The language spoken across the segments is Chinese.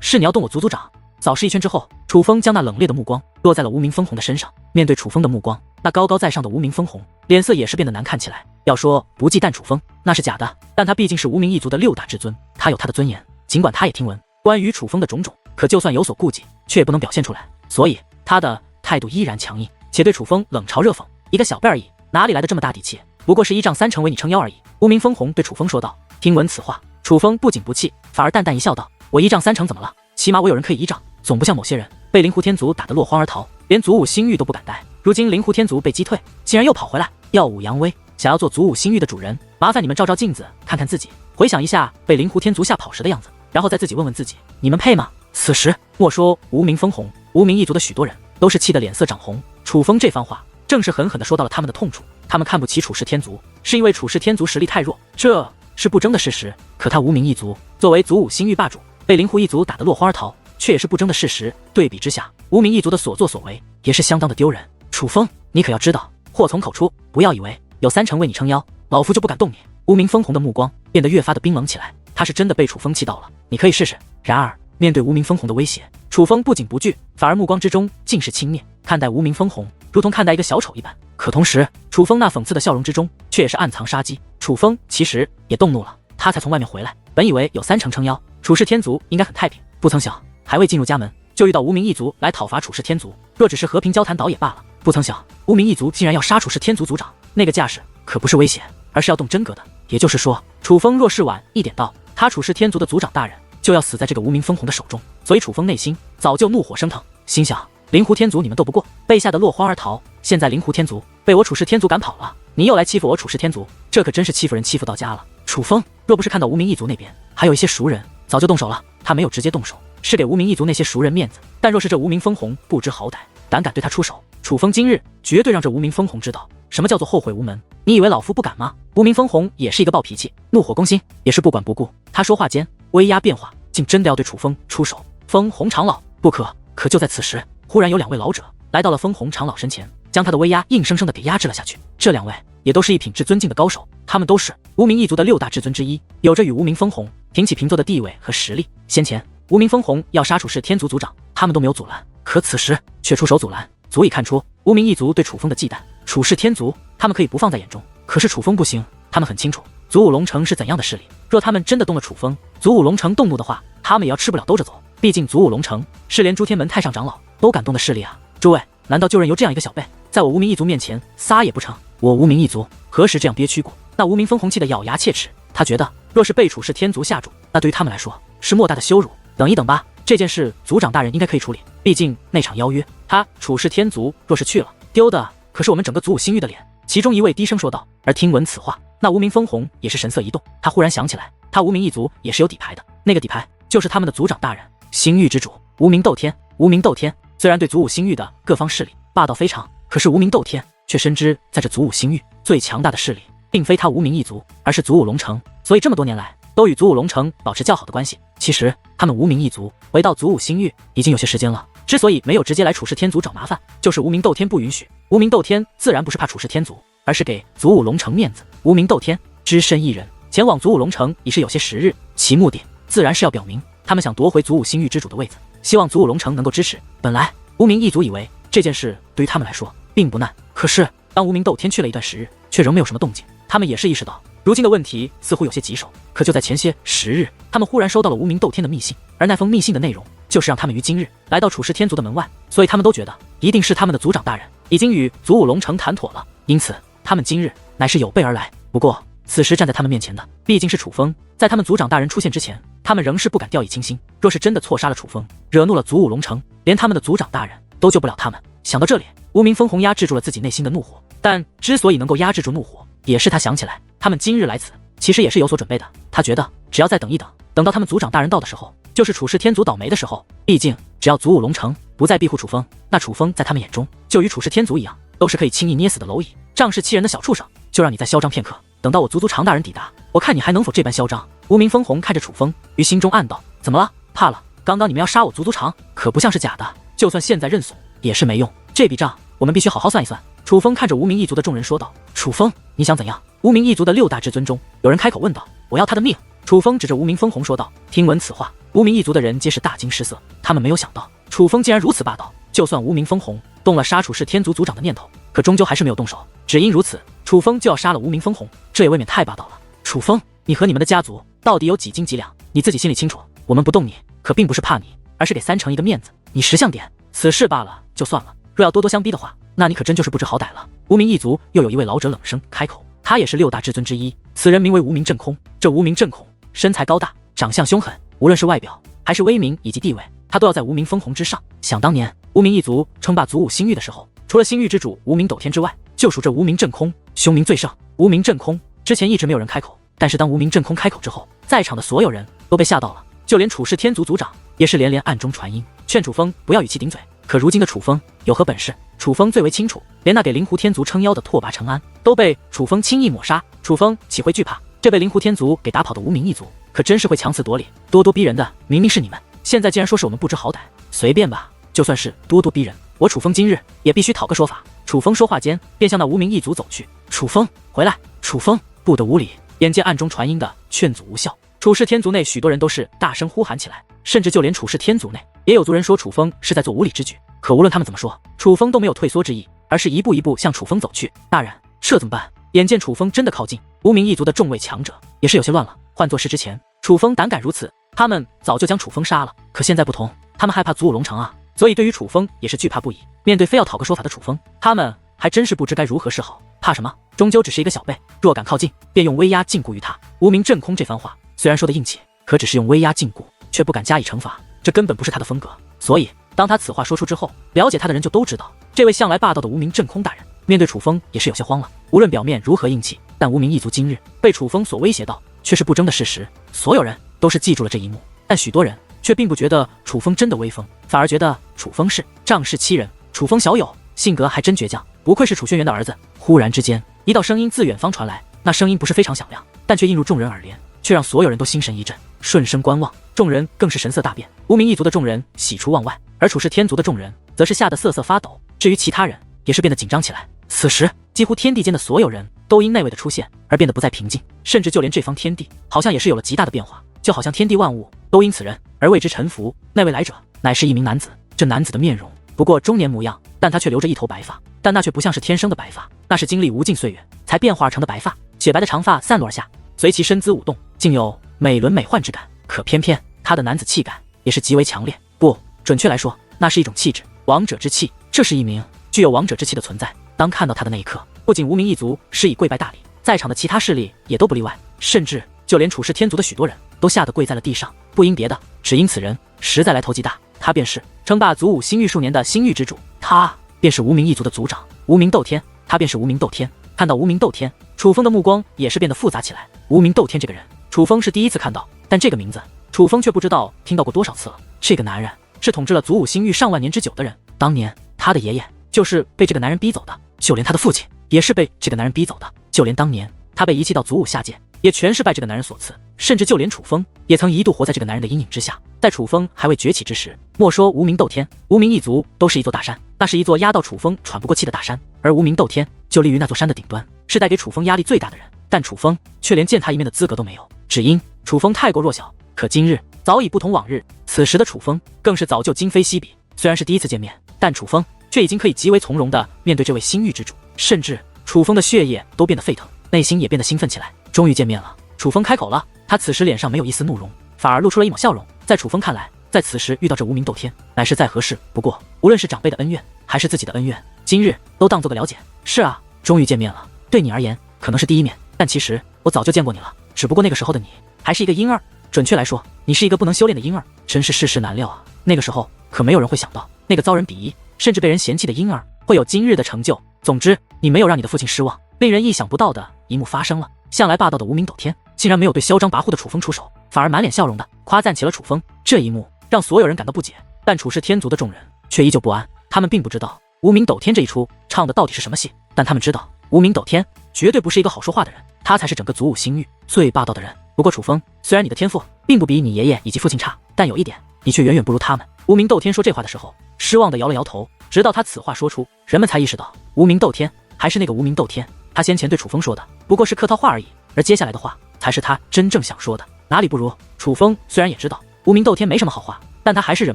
是你要动我族族长？扫视一圈之后，楚风将那冷冽的目光落在了无名分红的身上。面对楚风的目光，那高高在上的无名分红脸色也是变得难看起来。要说不忌惮楚风，那是假的，但他毕竟是无名一族的6大至尊，他有他的尊严。尽管他也听闻关于楚风的种种，可就算有所顾忌，却也不能表现出来，所以他的态度依然强硬，且对楚风冷嘲热讽。一个小辈而已，哪里来的这么大底气？不过是1丈3成为你撑腰而已。无名分红对楚风说道。听闻此话，楚风不仅不气，反而淡淡一笑道：我1丈3成怎么了？起码我有人可以依仗，总不像某些人被灵狐天族打得落荒而逃，连祖武星域都不敢带。如今灵狐天族被击退，竟然又跑回来耀武扬威，想要做祖武星域的主人。麻烦你们照照镜子，看看自己，回想一下被灵狐天族吓跑时的样子，然后再自己问问自己，你们配吗？此时莫说无名分红，无名一族的许多人都是气得脸色涨红。楚风这番话正是狠狠地说到了他们的痛处。他们看不起楚氏天族，是因为楚氏天族实力太弱，这是不争的事实。可他无名一族作为祖武星域霸主，被灵狐一族打得落荒而逃，却也是不争的事实。对比之下，无名一族的所作所为也是相当的丢人。楚风，你可要知道，祸从口出，不要以为有3成为你撑腰，老夫就不敢动你。无名分红的目光变得越发的冰冷起来，他是真的被楚风气到了。你可以试试。然而面对无名分红的威胁，楚风不仅不惧，反而目光之中尽是轻蔑，看待无名分红如同看待一个小丑一般。可同时，楚风那讽刺的笑容之中却也是暗藏杀机。楚风其实也动怒了，他才从外面回来，本以为有3成撑腰，楚氏天族应该很太平，不曾想还未进入家门，就遇到无名一族来讨伐楚氏天族。若只是和平交谈倒也罢了，不曾想无名一族竟然要杀楚氏天族族长，那个架势可不是危险，而是要动真格的。也就是说，楚风若是晚一点到，他楚氏天族的族长大人就要死在这个无名分红的手中。所以楚风内心早就怒火升腾，心想灵狐天族你们斗不过，被吓得落荒而逃，现在灵狐天族被我楚氏天族赶跑了，你又来欺负我楚氏天族，这可真是欺负人欺负到家了。楚风若不是看到无名一族那边还有一些熟人，早就动手了。他没有直接动手，是给无名一族那些熟人面子。但若是这无名分红不知好歹，胆敢对他出手，楚风今日绝对让这无名分红知道什么叫做后悔无门。你以为老夫不敢吗？无名分红也是一个暴脾气，怒火攻心，也是不管不顾。他说话间威压变化，竟真的要对楚风出手。分红长老不可！可就在此时，忽然有2位老者来到了分红长老身前，将他的威压硬生生的给压制了下去。这2位也都是一品至尊境的高手，他们都是无名一族的6大至尊之一，有着与无名分红平起平坐的地位和实力。先前无名分红要杀楚氏天族族长，他们都没有阻拦，可此时却出手阻拦，足以看出无名一族对楚风的忌惮。楚氏天族他们可以不放在眼中，可是楚风不行，他们很清楚祖武龙城是怎样的势力，若他们真的动了楚风，祖武龙城动怒的话，他们也要吃不了兜着走。毕竟祖武龙城是连诸天门太上长老都敢动的势力啊！诸位，难道就任由这样一个小辈在我无名一族面前撒野不成？我无名一族何时这样憋屈过？那无名分红气得咬牙切齿，他觉得若是被楚氏天族吓住，那对于他们来说是莫大的羞辱。等一等吧，这件事族长大人应该可以处理，毕竟那场邀约，他楚氏天族若是去了，丢的可是我们整个祖武星域的脸。其中一位低声说道。而听闻此话，那无名分红也是神色一动，他忽然想起来，他无名一族也是有底牌的，那个底牌就是他们的族长大人，星域之主无名斗天。无名斗天虽然对祖武星域的各方势力霸道非常，可是无名斗天却深知在这祖武星域最强大的势力并非他无名一族，而是祖武龙城，所以这么多年来都与祖武龙城保持较好的关系。其实他们无名一族回到祖武星域已经有些时间了，之所以没有直接来楚氏天族找麻烦，就是无名斗天不允许。无名斗天自然不是怕楚氏天族，而是给祖武龙城面子。无名斗天只身一人前往祖武龙城已是有些时日，其目的自然是要表明他们想夺回祖武星域之主的位子，希望祖武龙城能够支持。本来无名一族以为这件事对于他们来说并不难，可是当无名斗天去了一段时日，却仍没有什么动静。他们也是意识到如今的问题似乎有些棘手。可就在前些时日，他们忽然收到了无名斗天的密信，而那封密信的内容就是让他们于今日来到楚氏天族的门外，所以他们都觉得一定是他们的族长大人已经与祖武龙城谈妥了，因此他们今日乃是有备而来。不过此时站在他们面前的毕竟是楚风，在他们族长大人出现之前，他们仍是不敢掉以轻心。若是真的错杀了楚风，惹怒了祖武龙城，连他们的族长大人都救不了他们。想到这里，无名分红压制住了自己内心的怒火，但之所以能够压制住怒火，也是他想起来他们今日来此其实也是有所准备的。他觉得只要再等一等，等到他们族长大人到的时候，就是楚氏天族倒霉的时候。毕竟只要祖武龙城不再庇护楚风，那楚风在他们眼中就与楚氏天族一样，都是可以轻易捏死的蝼蚁，仗势欺人的小畜生。就让你再嚣张片刻，等到我族长大人抵达，我看你还能否这般嚣张。无名分红看着楚风，于心中暗道：怎么了？怕了？刚刚你们要杀我族长，可不像是假的，就算现在认怂也是没用，这笔账我们必须好好算一算。楚风看着无名一族的众人说道：楚风，你想怎样？无名一族的6大至尊中有人开口问道：我要他的命。楚风指着无名分红说道。听闻此话，无名一族的人皆是大惊失色，他们没有想到楚风竟然如此霸道。就算无名分红动了杀楚氏天族族长的念头，可终究还是没有动手。只因如此，楚风就要杀了无名分红，这也未免太霸道了。楚风，你和你们的家族到底有几斤几两？你自己心里清楚。我们不动你，可并不是怕你，而是给三成一个面子。你识相点，此事罢了就算了，若要咄咄相逼的话，那你可真就是不知好歹了。无名一族又有一位老者冷声开口，他也是6大至尊之一，此人名为无名震空。这无名震空身材高大，长相凶狠，无论是外表还是威名以及地位，他都要在无名分红之上。想当年无名一族称霸祖武星域的时候，除了星域之主无名斗天之外，就属这无名震空凶名最盛。无名震空之前一直没有人开口，但是当无名震空开口之后，在场的所有人都被吓到了，就连楚氏天族族长也是连连暗中传音，劝楚风不要语气顶嘴。可如今的楚风有何本事？楚风最为清楚，连那给灵狐天族撑腰的拓跋承安都被楚风轻易抹杀，楚风岂会惧怕？这被灵狐天族给打跑的无名一族，可真是会强词夺理、咄咄逼人的。明明是你们，现在竟然说是我们不知好歹，随便吧。就算是咄咄逼人，我楚风今日也必须讨个说法。楚风说话间，便向那无名一族走去。楚风，回来！楚风不得无礼！眼见暗中传音的劝阻无效，楚氏天族内许多人都是大声呼喊起来，甚至就连楚氏天族内也有族人说楚风是在做无礼之举。可无论他们怎么说，楚风都没有退缩之意，而是一步一步向楚风走去。大人，这怎么办？眼见楚风真的靠近，无名一族的众位强者也是有些乱了。换作是之前，楚风胆敢如此，他们早就将楚风杀了。可现在不同，他们害怕祖武龙城啊，所以对于楚风也是惧怕不已。面对非要讨个说法的楚风，他们还真是不知该如何是好。怕什么？终究只是一个小辈，若敢靠近，便用威压禁锢于他。无名震空这番话虽然说的硬气，可只是用威压禁锢，却不敢加以惩罚，这根本不是他的风格。所以当他此话说出之后，了解他的人就都知道，这位向来霸道的无名震空大人面对楚风也是有些慌了。无论表面如何硬气，但无名一族今日被楚风所威胁到，却是不争的事实。所有人都是记住了这一幕，但许多人却并不觉得楚风真的威风，反而觉得楚风是仗势欺人。楚风小友性格还真倔强，不愧是楚轩辕的儿子。忽然之间，一道声音自远方传来，那声音不是非常响亮，但却映入众人耳帘，却让所有人都心神一震，顺声观望。众人更是神色大变，无名一族的众人喜出望外，而楚氏天族的众人则是吓得瑟瑟发抖。至于其他人，也是变得紧张起来。此时，几乎天地间的所有人都因那位的出现而变得不再平静，甚至就连这方天地好像也是有了极大的变化，就好像天地万物都因此人而为之臣服。那位来者乃是一名男子，这男子的面容不过中年模样，但他却留着一头白发，但那却不像是天生的白发，那是经历无尽岁月才变化而成的白发。雪白的长发散落而下，随其身姿舞动，竟有美轮美奂之感。可偏偏他的男子气感也是极为强烈，不准确来说，那是一种气质，王者之气。这是一名具有王者之气的存在。当看到他的那一刻，不仅无名一族施以跪拜大礼，在场的其他势力也都不例外，甚至就连楚氏天族的许多人都吓得跪在了地上。不因别的，只因此人实在来头极大，他便是称霸祖武星域数年的星域之主，他便是无名一族的族长无名斗天，他便是无名斗天。看到无名斗天，楚风的目光也是变得复杂起来。无名斗天这个人，楚风是第一次看到，但这个名字楚风却不知道听到过多少次了。这个男人是统治了祖武星域上万年之久的人，当年他的爷爷就是被这个男人逼走的，就连他的父亲也是被这个男人逼走的，就连当年他被遗弃到祖武下界，也全是拜这个男人所赐。甚至就连楚风也曾一度活在这个男人的阴影之下。在楚风还未崛起之时，莫说无名斗天，无名一族都是一座大山，那是一座压到楚风喘不过气的大山，而无名斗天就立于那座山的顶端，是带给楚风压力最大的人。但楚风却连见他一面的资格都没有，只因楚风太过弱小。可今日早已不同往日，此时的楚风更是早就今非昔比。虽然是第一次见面，但楚风却已经可以极为从容地面对这位星域之主，甚至楚风的血液都变得沸腾，内心也变得兴奋起来。终于见面了，楚风开口了。他此时脸上没有一丝怒容，反而露出了一抹笑容。在楚风看来，在此时遇到这无名斗天，乃是再合适不过。无论是长辈的恩怨，还是自己的恩怨，今日都当做个了解。是啊，终于见面了。对你而言，可能是第一面，但其实我早就见过你了，只不过那个时候的你还是一个婴儿。准确来说，你是一个不能修炼的婴儿。真是世事难料啊！那个时候可没有人会想到，那个遭人鄙夷甚至被人嫌弃的婴儿会有今日的成就。总之，你没有让你的父亲失望。令人意想不到的一幕发生了，向来霸道的无名斗天竟然没有对嚣张跋扈的楚风出手，反而满脸笑容的夸赞起了楚风。这一幕让所有人感到不解，但楚氏天族的众人却依旧不安。他们并不知道无名斗天这一出唱的到底是什么戏，但他们知道无名斗天绝对不是一个好说话的人，他才是整个祖武星域最霸道的人。不过楚风，虽然你的天赋并不比你爷爷以及父亲差，但有一点，你却远远不如他们。无名斗天说这话的时候，失望的摇了摇头。直到他此话说出，人们才意识到无名斗天还是那个无名斗天。他先前对楚风说的不过是客套话而已，而接下来的话才是他真正想说的。哪里不如？楚风虽然也知道无名斗天没什么好话，但他还是忍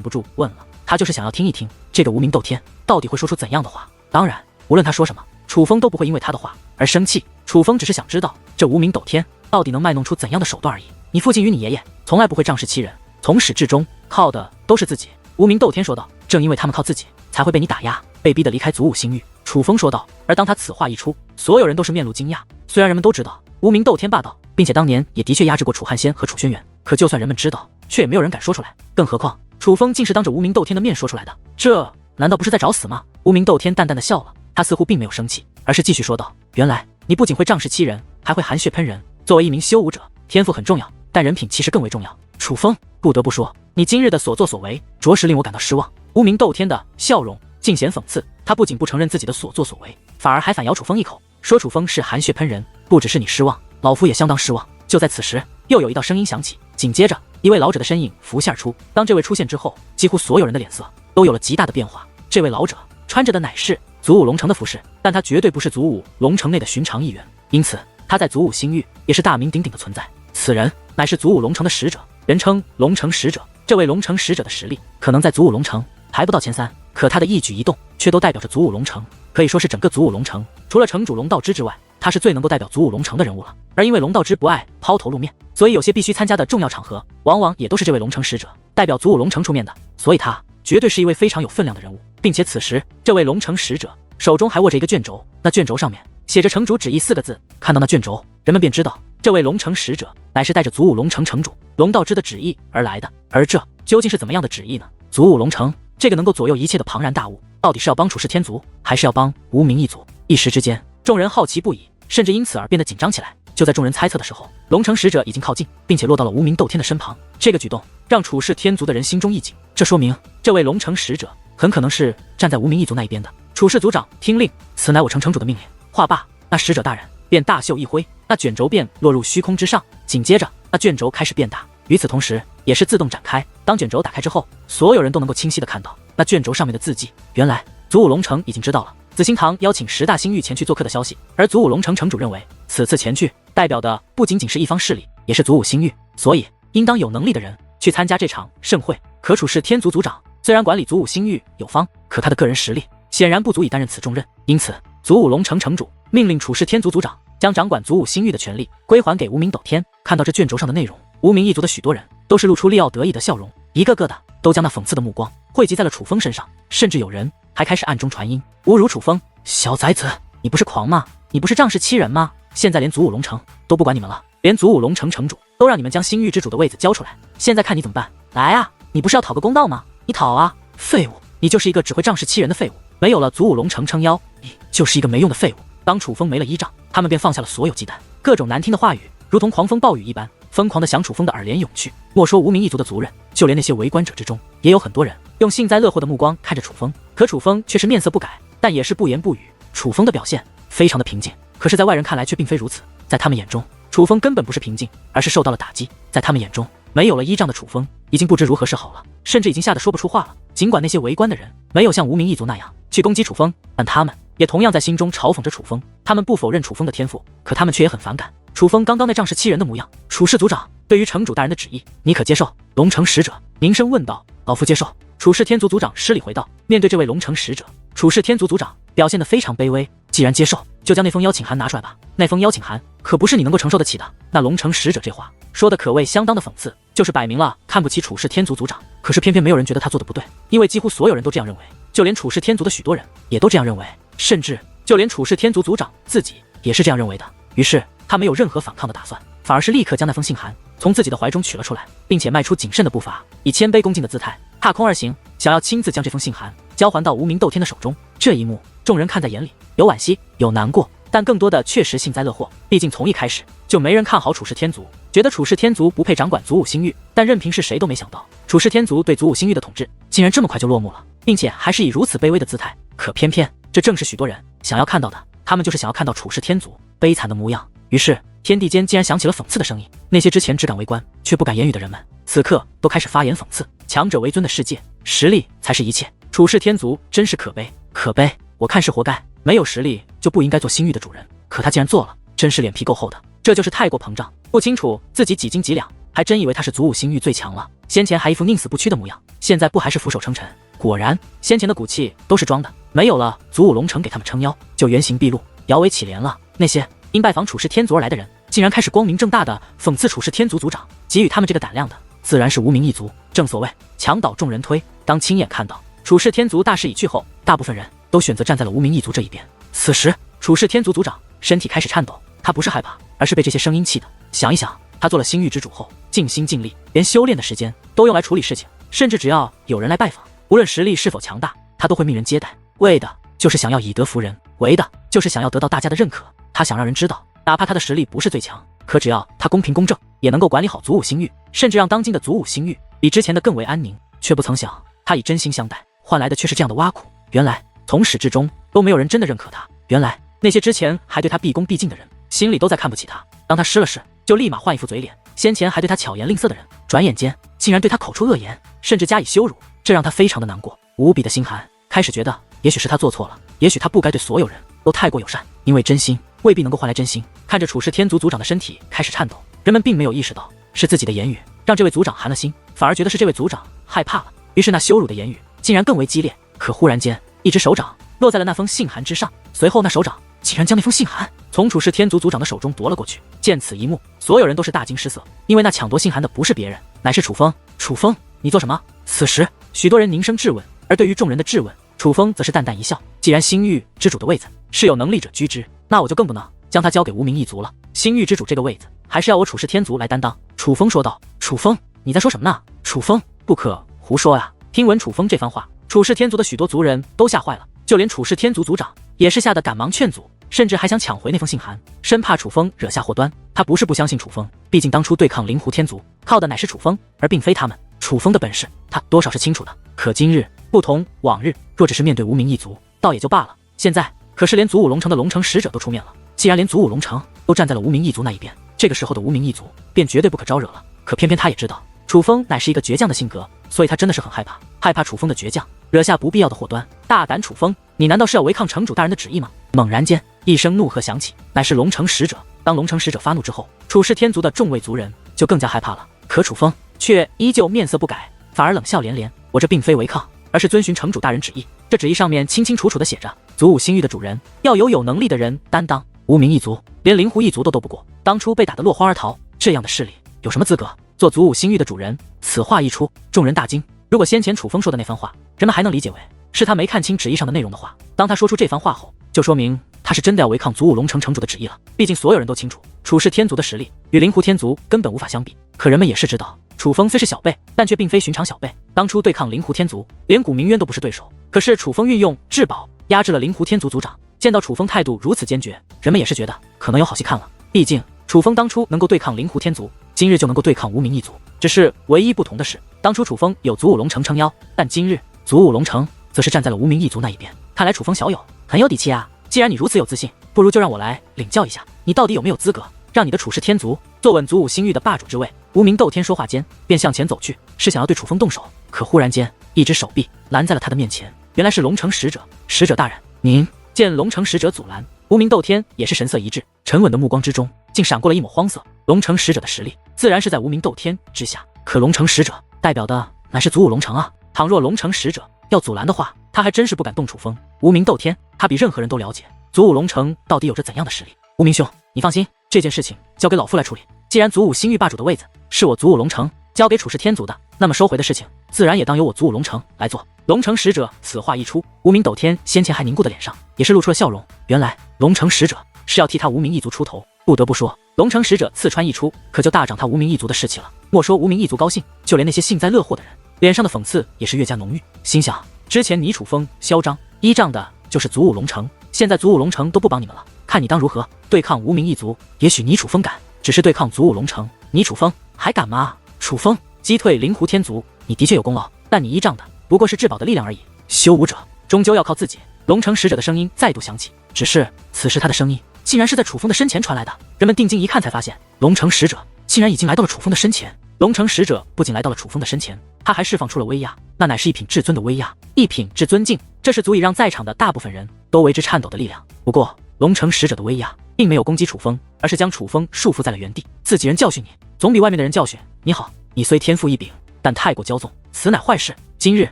不住问了。他就是想要听一听这个无名斗天到底会说出怎样的话。当然，无论他说什么，楚风都不会因为他的话而生气。楚风只是想知道这无名斗天到底能卖弄出怎样的手段而已。你父亲与你爷爷从来不会仗势欺人，从始至终靠的都是自己。无名斗天说道。正因为他们靠自己，才会被你打压，被逼得离开祖武星域。楚风说道。而当他此话一出，所有人都是面露惊讶。虽然人们都知道无名斗天霸道，并且当年也的确压制过楚汉仙和楚轩辕，可就算人们知道，却也没有人敢说出来。更何况楚风竟是当着无名斗天的面说出来的，这难道不是在找死吗？无名斗天淡淡的笑了，他似乎并没有生气，而是继续说道。原来你不仅会仗势欺人，还会含血喷人。作为一名修武者，天赋很重要，但人品其实更为重要。楚风，不得不说，你今日的所作所为，着实令我感到失望。无名斗天的笑容尽显讽刺，他不仅不承认自己的所作所为，反而还反咬楚风一口，说楚风是含血喷人。不只是你失望，老夫也相当失望。就在此时，又有一道声音响起，紧接着一位老者的身影浮现而出。当这位出现之后，几乎所有人的脸色都有了极大的变化。这位老者穿着的乃是祖武龙城的服饰，但他绝对不是祖武龙城内的寻常一员，因此他在祖武星域也是大名鼎鼎的存在。此人乃是祖武龙城的使者，人称龙城使者。这位龙城使者的实力可能在祖武龙城排不到前3，可他的一举一动却都代表着祖武龙城，可以说是整个祖武龙城，除了城主龙道之之外，他是最能够代表祖武龙城的人物了。而因为龙道之不爱抛头露面，所以有些必须参加的重要场合，往往也都是这位龙城使者代表祖武龙城出面的，所以他绝对是一位非常有分量的人物。并且此时，这位龙城使者手中还握着一个卷轴，那卷轴上面写着城主旨意4个字。看到那卷轴，人们便知道这位龙城使者乃是带着祖武龙城城主龙道之的旨意而来的。而这究竟是怎么样的旨意呢？祖武龙城这个能够左右一切的庞然大物，到底是要帮楚氏天族，还是要帮无名一族？一时之间，众人好奇不已，甚至因此而变得紧张起来。就在众人猜测的时候，龙城使者已经靠近，并且落到了无名斗天的身旁。这个举动让楚氏天族的人心中一紧，这说明这位龙城使者很可能是站在无名一族那一边的。楚氏族长，听令，此乃我城城主的命令。话罢，那使者大人便大袖一挥，那卷轴便落入虚空之上。紧接着，那卷轴开始变大，与此同时，也是自动展开。当卷轴打开之后，所有人都能够清晰地看到那卷轴上面的字迹。原来，祖武龙城已经知道了紫星堂邀请10大星域前去做客的消息，而祖武龙城城主认为，此次前去代表的不仅仅是一方势力，也是祖武星域，所以应当有能力的人去参加这场盛会。可楚氏天族族长虽然管理祖武星域有方，可他的个人实力显然不足以担任此重任，因此祖武龙城城主命令楚氏天族族长将掌管祖武星域的权力归还给无名斗天。看到这卷轴上的内容，无名一族的许多人都是露出利奥得意的笑容，一个个的都将那讽刺的目光汇集在了楚风身上，甚至有人还开始暗中传音侮辱楚风。小崽子，你不是狂吗？你不是仗势欺人吗？现在连祖武龙城都不管你们了，连祖武龙城城主都让你们将星域之主的位子交出来，现在看你怎么办？来啊，你不是要讨个公道吗？你讨啊！废物，你就是一个只会仗势欺人的废物，没有了祖武龙城撑腰，你就是一个没用的废物。当楚风没了依仗，他们便放下了所有忌惮，各种难听的话语如同狂风暴雨一般疯狂地向楚风的耳帘涌去。莫说无名一族的族人，就连那些围观者之中，也有很多人用幸灾乐祸的目光看着楚风，可楚风却是面色不改，但也是不言不语。楚风的表现非常的平静，可是在外人看来却并非如此，在他们眼中，楚风根本不是平静，而是受到了打击。在他们眼中，没有了依仗的楚风已经不知如何是好了，甚至已经吓得说不出话了。尽管那些围观的人没有像无名一族那样去攻击楚风，但他们也同样在心中嘲讽着楚风。他们不否认楚风的天赋，可他们却也很反感楚风刚刚那仗势欺人的模样。楚氏族长，对于城主大人的旨意，你可接受？龙城使者凝声问道。老夫接受。楚氏天族族长施礼回道。面对这位龙城使者，楚氏天族族长表现得非常卑微。既然接受，就将那封邀请函拿出来吧。那封邀请函可不是你能够承受得起的。那龙城使者这话说的可谓相当的讽刺，就是摆明了看不起楚氏天族族长。可是偏偏没有人觉得他做的不对，因为几乎所有人都这样认为，就连楚氏天族的许多人也都这样认为，甚至就连楚氏天族族长自己也是这样认为的。于是他没有任何反抗的打算，反而是立刻将那封信函从自己的怀中取了出来，并且迈出谨慎的步伐，以谦卑恭敬的姿态踏空而行，想要亲自将这封信函交还到无名斗天的手中。这一幕众人看在眼里，有惋惜，有难过，但更多的确实幸灾乐祸。毕竟从一开始就没人看好楚氏天族，觉得楚氏天族不配掌管祖武星域，但任凭是谁都没想到，楚氏天族对祖武星域的统治竟然这么快就落幕了，并且还是以如此卑微的姿态。可偏偏这正是许多人想要看到的，他们就是想要看到楚氏天族悲惨的模样。于是天地间竟然响起了讽刺的声音，那些之前只敢围观却不敢言语的人们，此刻都开始发言讽刺。强者为尊的世界，实力才是一切。楚氏天族真是可悲，可悲！我看是活该，没有实力就不应该做星域的主人，可他竟然做了，真是脸皮够厚的。这就是太过膨胀，不清楚自己几斤几两，还真以为他是祖武星域最强了。先前还一副宁死不屈的模样，现在不还是俯首称臣？果然，先前的骨气都是装的，没有了祖武龙城给他们撑腰，就原形毕露，摇尾乞怜了。那些因拜访处士天族而来的人，竟然开始光明正大的讽刺处士天族族长，给予他们这个胆量的，自然是无名一族。正所谓墙倒众人推，当亲眼看到处士天族大势已去后，大部分人都选择站在了无名一族这一边。此时，处士天族族长身体开始颤抖，他不是害怕，而是被这些声音气的。想一想，他做了星域之主后，尽心尽力，连修炼的时间都用来处理事情，甚至只要有人来拜访，无论实力是否强大，他都会命人接待，为的就是想要以德服人，为的就是想要得到大家的认可。他想让人知道，哪怕他的实力不是最强，可只要他公平公正，也能够管理好祖武星域，甚至让当今的祖武星域比之前的更为安宁。却不曾想，他以真心相待，换来的却是这样的挖苦。原来从始至终都没有人真的认可他，原来那些之前还对他毕恭毕敬的人，心里都在看不起他。当他失了势，就立马换一副嘴脸，先前还对他巧言令色的人，转眼间竟然对他口出恶言，甚至加以羞辱，这让他非常的难过，无比的心寒。开始觉得也许是他做错了，也许他不该对所有人都太过友善，因为真心未必能够换来真心。看着处士天族族长的身体开始颤抖，人们并没有意识到是自己的言语让这位族长寒了心，反而觉得是这位族长害怕了，于是那羞辱的言语竟然更为激烈。可忽然间，一只手掌落在了那封信函之上，随后那手掌竟然将那封信函从处士天族族长的手中夺了过去。见此一幕，所有人都是大惊失色，因为那抢夺信函的不是别人，乃是楚风。楚风，你做什么？此时，许多人凝声质问，而对于众人的质问，楚风则是淡淡一笑。既然星域之主的位子是有能力者居之，那我就更不能将他交给无名一族了。星域之主这个位子，还是要我处士天族来担当。楚风说道。楚风，你在说什么呢？楚风，不可胡说啊！听闻楚风这番话，处士天族的许多族人都吓坏了，就连处士天族族长也是吓得赶忙劝阻，甚至还想抢回那封信函，生怕楚风惹下祸端。他不是不相信楚风，毕竟当初对抗灵狐天族靠的乃是楚风，而并非他们。楚风的本事，他多少是清楚的。可今日不同往日，若只是面对无名一族，倒也就罢了。现在可是连祖武龙城的龙城使者都出面了，既然连祖武龙城都站在了无名一族那一边，这个时候的无名一族便绝对不可招惹了。可偏偏他也知道楚风乃是一个倔强的性格，所以他真的是很害怕，害怕楚风的倔强惹下不必要的祸端。大胆楚风，你难道是要违抗城主大人的旨意吗？猛然间，一声怒喝响起，乃是龙城使者。当龙城使者发怒之后，处士天族的众位族人就更加害怕了。可楚风却依旧面色不改，反而冷笑连连。我这并非违抗，而是遵循城主大人旨意。这旨意上面清清楚楚的写着，祖武星域的主人要由有能力的人担当。无名一族连灵狐一族都斗不过，当初被打得落荒而逃，这样的势力有什么资格做祖武星域的主人？此话一出，众人大惊。如果先前楚风说的那番话，人们还能理解为是他没看清旨意上的内容的话，当他说出这番话后，就说明他是真的要违抗祖武龙城城主的旨意了。毕竟所有人都清楚，处士天族的实力与灵狐天族根本无法相比。可人们也是知道，楚风虽是小辈，但却并非寻常小辈。当初对抗灵狐天族，连古明渊都不是对手。可是楚风运用至宝压制了灵狐天族族长，见到楚风态度如此坚决，人们也是觉得可能有好戏看了。毕竟楚风当初能够对抗灵狐天族，今日就能够对抗无名一族。只是唯一不同的是，当初楚风有祖武龙城撑腰，但今日祖武龙城则是站在了无名一族那一边。看来楚风小友很有底气啊！既然你如此有自信，不如就让我来领教一下，你到底有没有资格让你的处士天族坐稳祖武星域的霸主之位。无名斗天说话间便向前走去，是想要对楚风动手。可忽然间，一只手臂拦在了他的面前，原来是龙城使者。使者大人，您。见龙城使者阻拦，无名斗天也是神色一滞，沉稳的目光之中竟闪过了一抹荒色。龙城使者的实力自然是在无名斗天之下，可龙城使者代表的乃是祖武龙城啊！倘若龙城使者要阻拦的话，他还真是不敢动楚风。无名斗天，他比任何人都了解祖武龙城到底有着怎样的实力。无名兄，你放心，这件事情交给老夫来处理。既然祖武星域霸主的位子是我祖武龙城交给处士天族的，那么收回的事情自然也当由我祖武龙城来做。龙城使者此话一出，无名斗天先前还凝固的脸上也是露出了笑容。原来龙城使者是要替他无名一族出头。不得不说，龙城使者刺穿一出，可就大涨他无名一族的士气了。莫说无名一族高兴，就连那些幸灾乐祸的人，脸上的讽刺也是越加浓郁。心想，之前你楚风嚣张依仗的就是祖武龙城，现在祖武龙城都不帮你们了，看你当如何对抗无名一族。也许你楚风敢，只是对抗祖武龙城，你楚风还敢吗？楚风击退灵狐天族，你的确有功劳，但你依仗的不过是至宝的力量而已。修武者终究要靠自己。龙城使者的声音再度响起，只是此时他的声音竟然是在楚风的身前传来的。人们定睛一看，才发现龙城使者竟然已经来到了楚风的身前。龙城使者不仅来到了楚风的身前，他还释放出了威压，那乃是一品至尊的威压，一品至尊境，这是足以让在场的大部分人都为之颤抖的力量。不过龙城使者的威压并没有攻击楚风，而是将楚风束缚在了原地。自己人教训你，总比外面的人教训。你好，你虽天赋异禀，但太过骄纵，此乃坏事。今日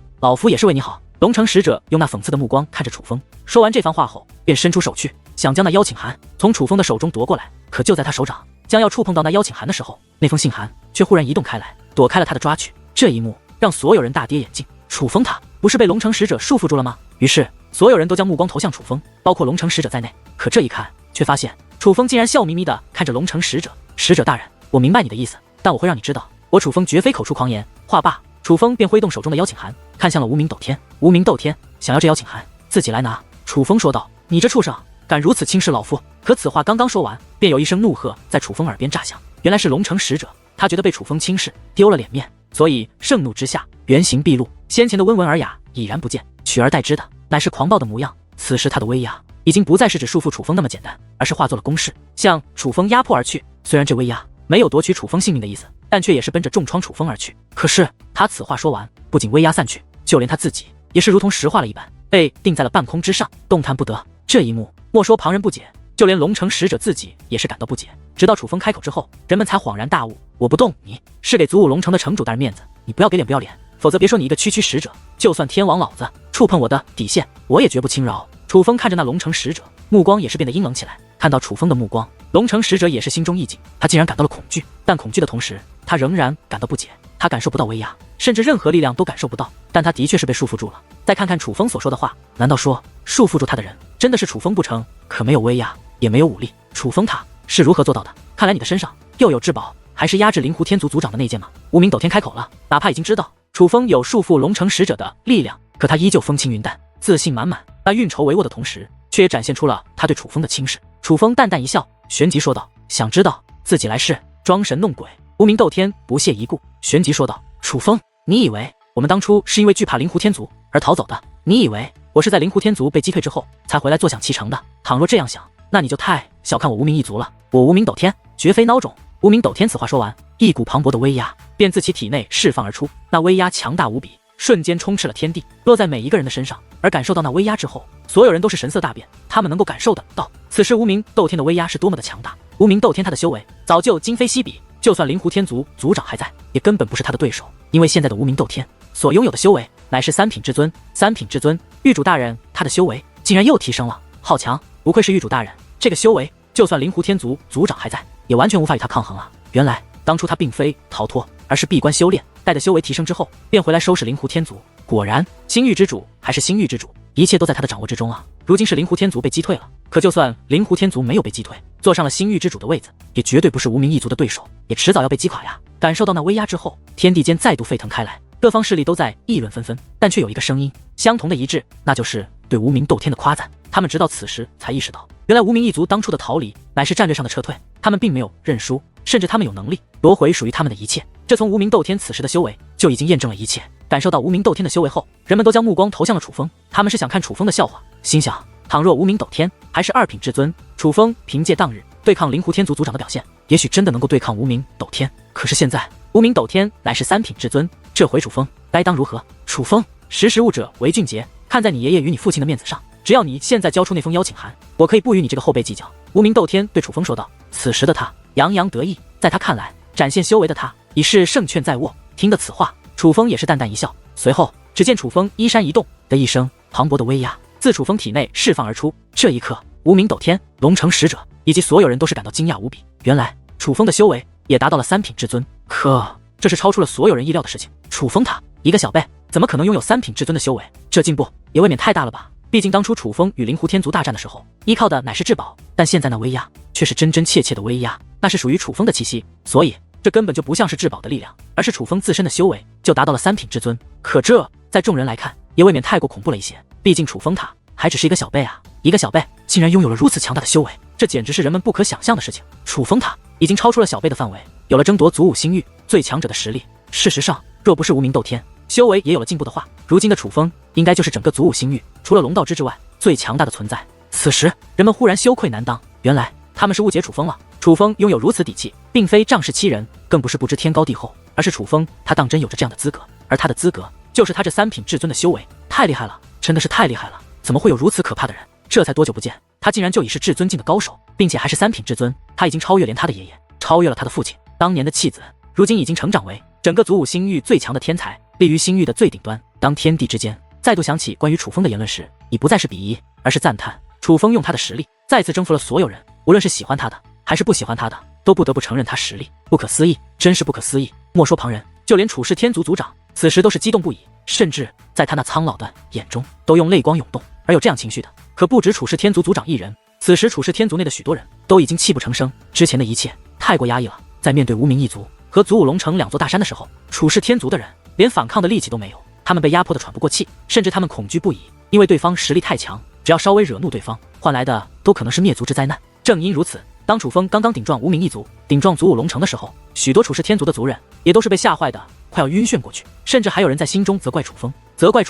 老夫也是为你好。龙城使者用那讽刺的目光看着楚风，说完这番话后，便伸出手去，想将那邀请函从楚风的手中夺过来。可就在他手掌将要触碰到那邀请函的时候，那封信函却忽然移动开来，躲开了他的抓取。这一幕让所有人大跌眼镜。楚风他不是被龙城使者束缚住了吗？于是所有人都将目光投向楚风，包括龙城使者在内。可这一看，却发现楚风竟然笑眯眯地看着龙城使者。使者大人，我明白你的意思，但我会让你知道，我楚风绝非口出狂言。话罢，楚风便挥动手中的邀请函，看向了无名斗天。无名斗天想要这邀请函，自己来拿。楚风说道：“你这畜生，敢如此轻视老夫！”可此话刚刚说完，便有一声怒喝在楚风耳边炸响。原来是龙城使者，他觉得被楚风轻视，丢了脸面，所以盛怒之下原形毕露，先前的温文尔雅已然不见，取而代之的乃是狂暴的模样。此时他的威压已经不再是指束缚楚风那么简单，而是化作了攻势，向楚风压迫而去。虽然这威压没有夺取楚风性命的意思，但却也是奔着重创楚风而去。可是他此话说完，不仅威压散去，就连他自己也是如同石化了一般，被定在了半空之上，动弹不得。这一幕莫说旁人不解，就连龙城使者自己也是感到不解。直到楚风开口之后，人们才恍然大悟：我不动你是给祖武龙城的城主大人面子，你不要给脸不要脸，否则别说你一个区区使者，就算天王老子触碰我的底线，我也绝不轻饶。楚风看着那龙城使者，目光也是变得阴冷起来。看到楚风的目光，龙城使者也是心中一紧，他竟然感到了恐惧，但恐惧的同时，他仍然感到不解。他感受不到威压，甚至任何力量都感受不到，但他的确是被束缚住了。再看看楚风所说的话，难道说束缚住他的人真的是楚风不成？可没有威压，也没有武力，楚风他是如何做到的？看来你的身上又有至宝，还是压制灵狐天族族长的那件吗？无名斗天开口了，哪怕已经知道楚风有束缚龙城使者的力量，可他依旧风轻云淡，自信满满。那运筹帷幄的同时，却也展现出了他对楚风的轻视。楚风淡淡一笑，旋即说道：“想知道，自己来试。”装神弄鬼。无名斗天不屑一顾，旋即说道：“楚风，你以为我们当初是因为惧怕灵狐天族而逃走的？你以为我是在灵狐天族被击退之后才回来坐享其成的？倘若这样想，那你就太小看我无名一族了。我无名斗天绝非孬种。”无名斗天此话说完，一股磅礴的威压便自其体内释放而出，那威压强大无比，瞬间充斥了天地，落在每一个人的身上。而感受到那威压之后，所有人都是神色大变，他们能够感受得到，此时无名斗天的威压是多么的强大。无名斗天他的修为早就今非昔比，就算灵狐天族族长还在，也根本不是他的对手。因为现在的无名斗天所拥有的修为乃是三品至尊。三品至尊，狱主大人他的修为竟然又提升了，好强！不愧是狱主大人，这个修为就算灵狐天族族长还在，也完全无法与他抗衡啊！原来当初他并非逃脱，而是闭关修炼，待的修为提升之后，便回来收拾灵狐天族。果然，星域之主还是星域之主，一切都在他的掌握之中啊！如今是灵狐天族被击退了，可就算灵狐天族没有被击退，坐上了星域之主的位子，也绝对不是无名一族的对手，也迟早要被击垮呀！感受到那威压之后，天地间再度沸腾开来，各方势力都在议论纷纷，但却有一个声音相同的一致，那就是对无名斗天的夸赞。他们直到此时才意识到，原来无名一族当初的逃离乃是战略上的撤退，他们并没有认输，甚至他们有能力夺回属于他们的一切。这从无名斗天此时的修为就已经验证了一切。感受到无名斗天的修为后，人们都将目光投向了楚风，他们是想看楚风的笑话，心想倘若无名斗天还是二品至尊，楚风凭借当日对抗灵狐天族族长的表现，也许真的能够对抗无名斗天。可是现在无名斗天乃是三品至尊，这回楚风该当如何？楚风，识时务者为俊杰，看在你爷爷与你父亲的面子上，只要你现在交出那封邀请函，我可以不与你这个后辈计较。无名斗天对楚风说道。此时的他洋洋得意，在他看来，展现修为的他已是胜券在握。听得此话，楚风也是淡淡一笑，随后只见楚风衣衫一动的一声，磅礴的威压自楚风体内释放而出。这一刻，无名斗天、龙城使者以及所有人都是感到惊讶无比。原来楚风的修为也达到了三品至尊，可这是超出了所有人意料的事情。楚风他一个小辈，怎么可能拥有三品至尊的修为？这进步也未免太大了吧？毕竟当初楚风与灵狐天族大战的时候，依靠的乃是至宝，但现在那威压却是真真切切的威压，那是属于楚风的气息，所以这根本就不像是至宝的力量，而是楚风自身的修为就达到了三品至尊。可这在众人来看，也未免太过恐怖了一些。毕竟楚风他还只是一个小辈啊，一个小辈竟然拥有了如此强大的修为，这简直是人们不可想象的事情。楚风他已经超出了小辈的范围，有了争夺祖武星域最强者的实力。事实上，若不是无名斗天修为也有了进步的话，如今的楚风应该就是整个祖武星域除了龙道之之外最强大的存在。此时人们忽然羞愧难当，原来他们是误解楚风了。楚风拥有如此底气，并非仗势欺人，更不是不知天高地厚，而是楚风他当真有着这样的资格，而他的资格就是他这三品至尊的修为。太厉害了，真的是太厉害了！怎么会有如此可怕的人？这才多久不见，他竟然就已是至尊境的高手，并且还是三品至尊。他已经超越连他的爷爷，超越了他的父亲，当年的弃子，如今已经成长为整个祖武星域最强的天才，立于星域的最顶端。当天地之间再度想起关于楚风的言论时，已不再是鄙夷，而是赞叹。楚风用他的实力再次征服了所有人，无论是喜欢他的还是不喜欢他的，都不得不承认他实力不可思议，真是不可思议。莫说旁人，就连处世天族族长此时都是激动不已，甚至在他那苍老的眼中都用泪光涌动。而有这样情绪的，可不止处世天族族长一人。此时处世天族内的许多人都已经泣不成声，之前的一切太过压抑了。在面对无名一族和祖武龙城两座大山的时候，处世天族的人连反抗的力气都没有，他们被压迫得喘不过气，甚至他们恐惧不已，因为对方实力太强，只要稍微惹怒对方，换来的都可能是灭族之灾难。正因如此，当楚风刚刚顶撞无名一族，顶撞祖武龙城的时候，许多处世天族的族人也都是被吓坏的快要晕眩过去，甚至还有人在心中责怪楚